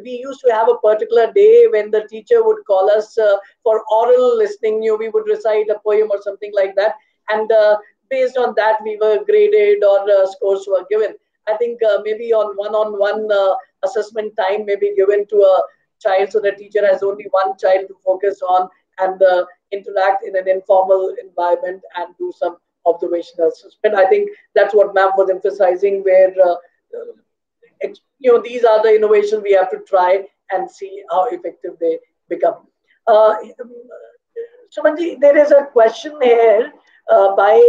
we used to have a particular day when the teacher would call us for oral listening. We would recite a poem or something like that, and based on that, we were graded or scores were given. I think maybe on one-on-one assessment time may be given to a child, so the teacher has only one child to focus on, and interact in an informal environment and do some observational assessment. I think that's what ma'am was emphasizing, where these are the innovations we have to try and see how effective they become. Sumanji, there is a question here by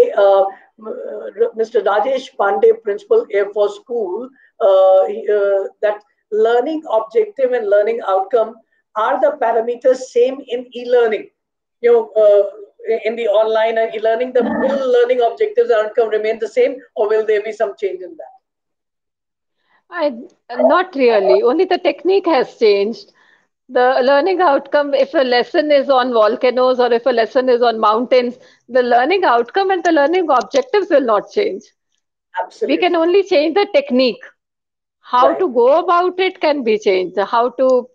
Mr. Rajesh Pandey, Principal, Air Force School, that learning objective and learning outcome, are the parameters same in e-learning? In the online and e-learning, the will learning objectives and outcome remain the same, or will there be some change in that? I not really. Only the technique has changed. The learning outcome, if a lesson is on volcanoes or if a lesson is on mountains, the learning outcome and the learning objectives will not change. We can Absolutely. only change the technique. How Right. to go about it can be changed. How to,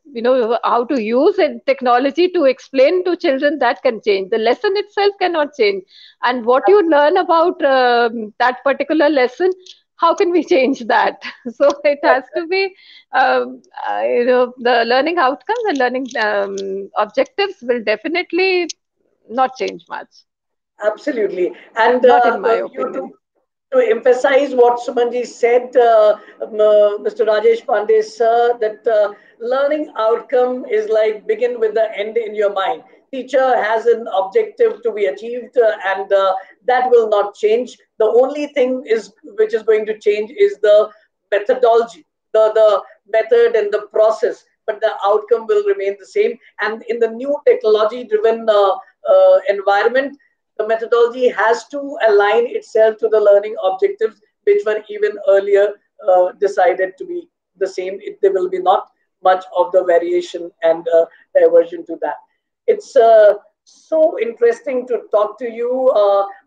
how to use technology to explain to children, that can change. The lesson itself cannot change. And what you learn about that particular lesson, how can we change that? So it has to be, the learning outcomes and learning objectives will definitely not change much. Absolutely. And Not in my you opinion. to emphasize what Sumanji said, Mr. Rajesh Pandey, sir, that learning outcome is like begin with the end in your mind. Teacher has an objective to be achieved, and that will not change. The only thing is which is going to change is the methodology, the method and the process, but the outcome will remain the same. And in the new technology-driven environment, the methodology has to align itself to the learning objectives, which were even earlier decided to be the same. There will be not much of the variation and diversion to that. It's so interesting to talk to you.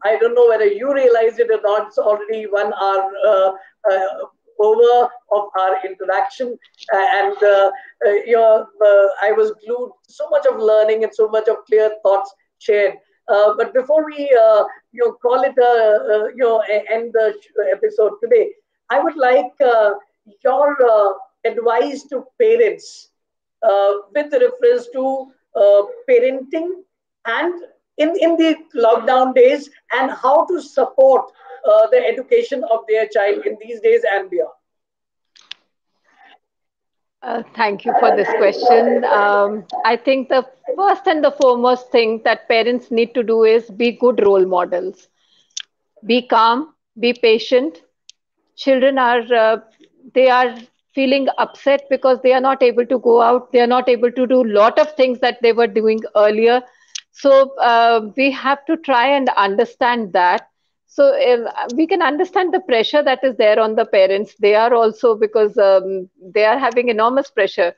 I don't know whether you realize it or not. It's already 1 hour over of our interaction, and I was glued. So much of learning and so much of clear thoughts shared. But before we call it end the episode today, I would like your advice to parents with reference to parenting and in the lockdown days, and how to support the education of their child in these days and beyond. Thank you for this question. I think the first and the foremost thing that parents need to do is be good role models. Be calm, be patient. Children are, they are feeling upset because they are not able to go out. They are not able to do a lot of things that they were doing earlier. So we have to try and understand that. So we can understand the pressure that is there on the parents. They are also, because they are having enormous pressure.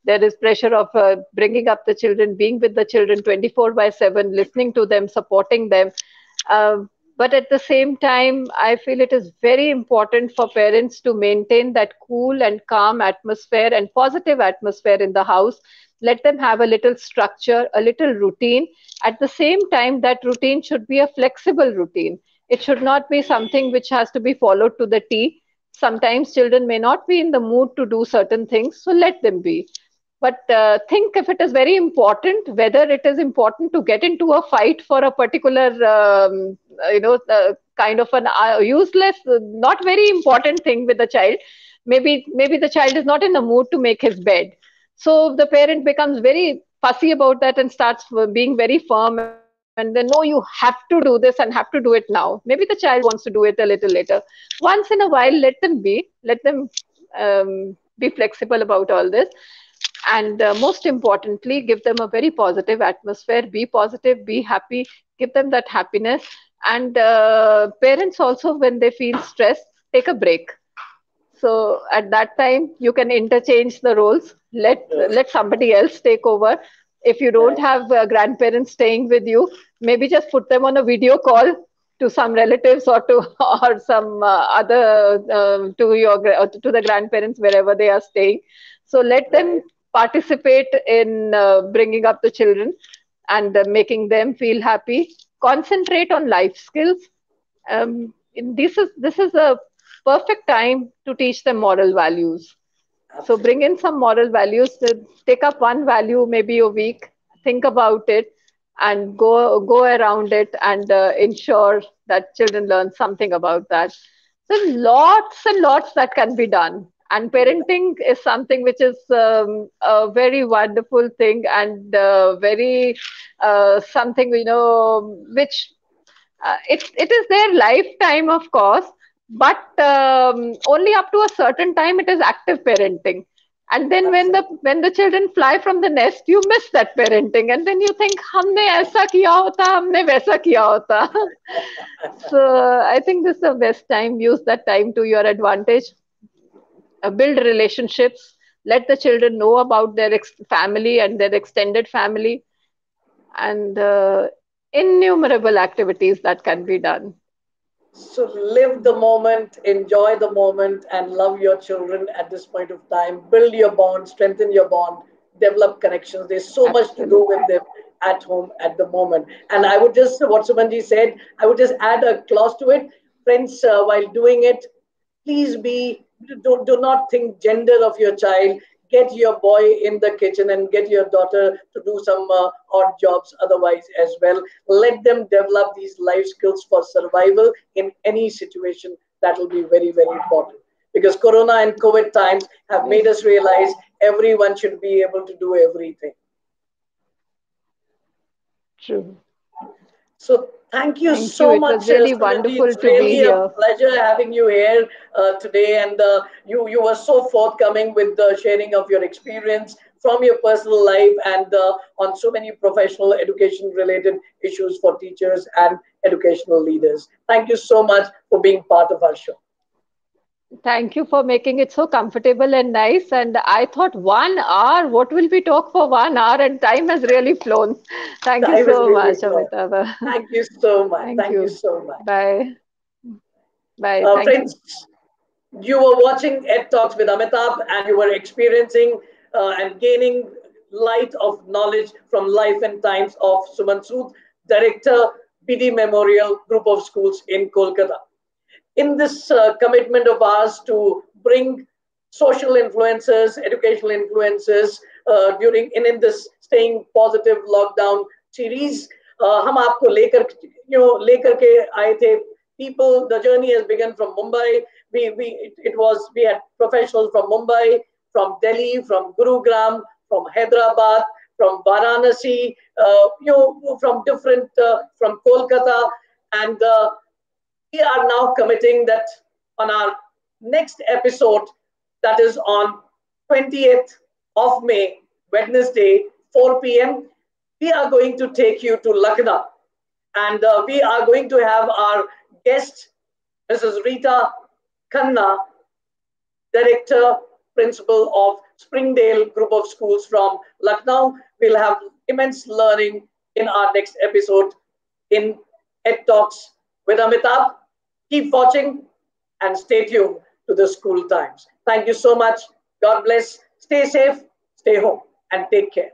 There is pressure of bringing up the children, being with the children 24/7, listening to them, supporting them. But at the same time, I feel it is very important for parents to maintain that cool and calm atmosphere and positive atmosphere in the house. Let them have a little structure, a little routine. At the same time, that routine should be a flexible routine. It should not be something which has to be followed to the T. Sometimes children may not be in the mood to do certain things, so let them be. But think if it is very important, whether it is important to get into a fight for a particular, kind of an useless, not very important thing with the child. Maybe the child is not in the mood to make his bed. So the parent becomes very fussy about that and starts being very firm, and then, no, you have to do this and have to do it now. Maybe the child wants to do it a little later. Once in a while, let them be flexible about all this, and most importantly, give them a very positive atmosphere. Be positive, be happy, give them that happiness. And parents also, when they feel stressed, take a break. So at that time, you can interchange the roles. Let somebody else take over. If you don't Right. have grandparents staying with you, maybe just put them on a video call to some relatives, or to or some other to the grandparents wherever they are staying. So let them Right. participate in bringing up the children and making them feel happy. Concentrate on life skills. This is a perfect time to teach them moral values. So bring Absolutely. in some moral values. Take up one value maybe a week. Think about it and go around it, and ensure that children learn something about that. So lots and lots that can be done. And parenting is something which is a very wonderful thing, and very something, which it is their lifetime, of course, but only up to a certain time it is active parenting. And then Absolutely. when the children fly from the nest, you miss that parenting, and then you think, हमने ऐसा किया होता, हमने वैसा किया होता. So I think this is the best time. Use that time to your advantage. Build relationships. Let the children know about their family and their extended family, and innumerable activities that can be done. So live the moment, enjoy the moment, and love your children at this point of time. Build your bond, strengthen your bond, develop connections. There's so much to do with Absolutely. them at home at the moment. And I would just, what Sumanji said, I would just add a clause to it. Friends, while doing it, please do not think gender of your child. Get your boy in the kitchen and get your daughter to do some odd jobs otherwise as well. Let them develop these life skills for survival in any situation. That will be very, very important, because corona and covid times have made Yes, us realize everyone should be able to do everything. true. So thank you Thank you. so It was much, really Sumanji. wonderful It's to be really a here. pleasure having you here today, and you were so forthcoming with the sharing of your experience from your personal life, and on so many professional education related issues for teachers and educational leaders. Thank you so much for being part of our show. Thank you for making it so comfortable and nice. And I thought 1 hour, what will we talk for 1 hour? And time has really flown. Thank you Time is so really much, flowing. Amitabh. Thank you so much. Thank Thank you you. so much. Bye. Bye. Thank you. Friends, you were watching Ed Talks with Amitabh, and you were experiencing and gaining light of knowledge from life and times of Suman Sood, Director, BD Memorial Group of Schools in Kolkata. In this commitment of ours to bring social influences, educational influences during in this staying positive lockdown series, हम आपको लेकर के आए थे. People, the journey has begun from Mumbai. We had professionals from Mumbai, from Delhi, from Gurugram, from Hyderabad, from Varanasi, from different from Kolkata, and we are now committing that on our next episode, that is on 20th of May, Wednesday, 4 p.m., we are going to take you to Lucknow, and we are going to have our guest, Mrs. Rita Khanna, Director, Principal of Springdale Group of Schools from Lucknow. We'll have immense learning in our next episode in Ed Talks with Amitabh. Keep watching and stay tuned to the School Times. Thank you so much. God bless. Stay safe, stay home, and take care.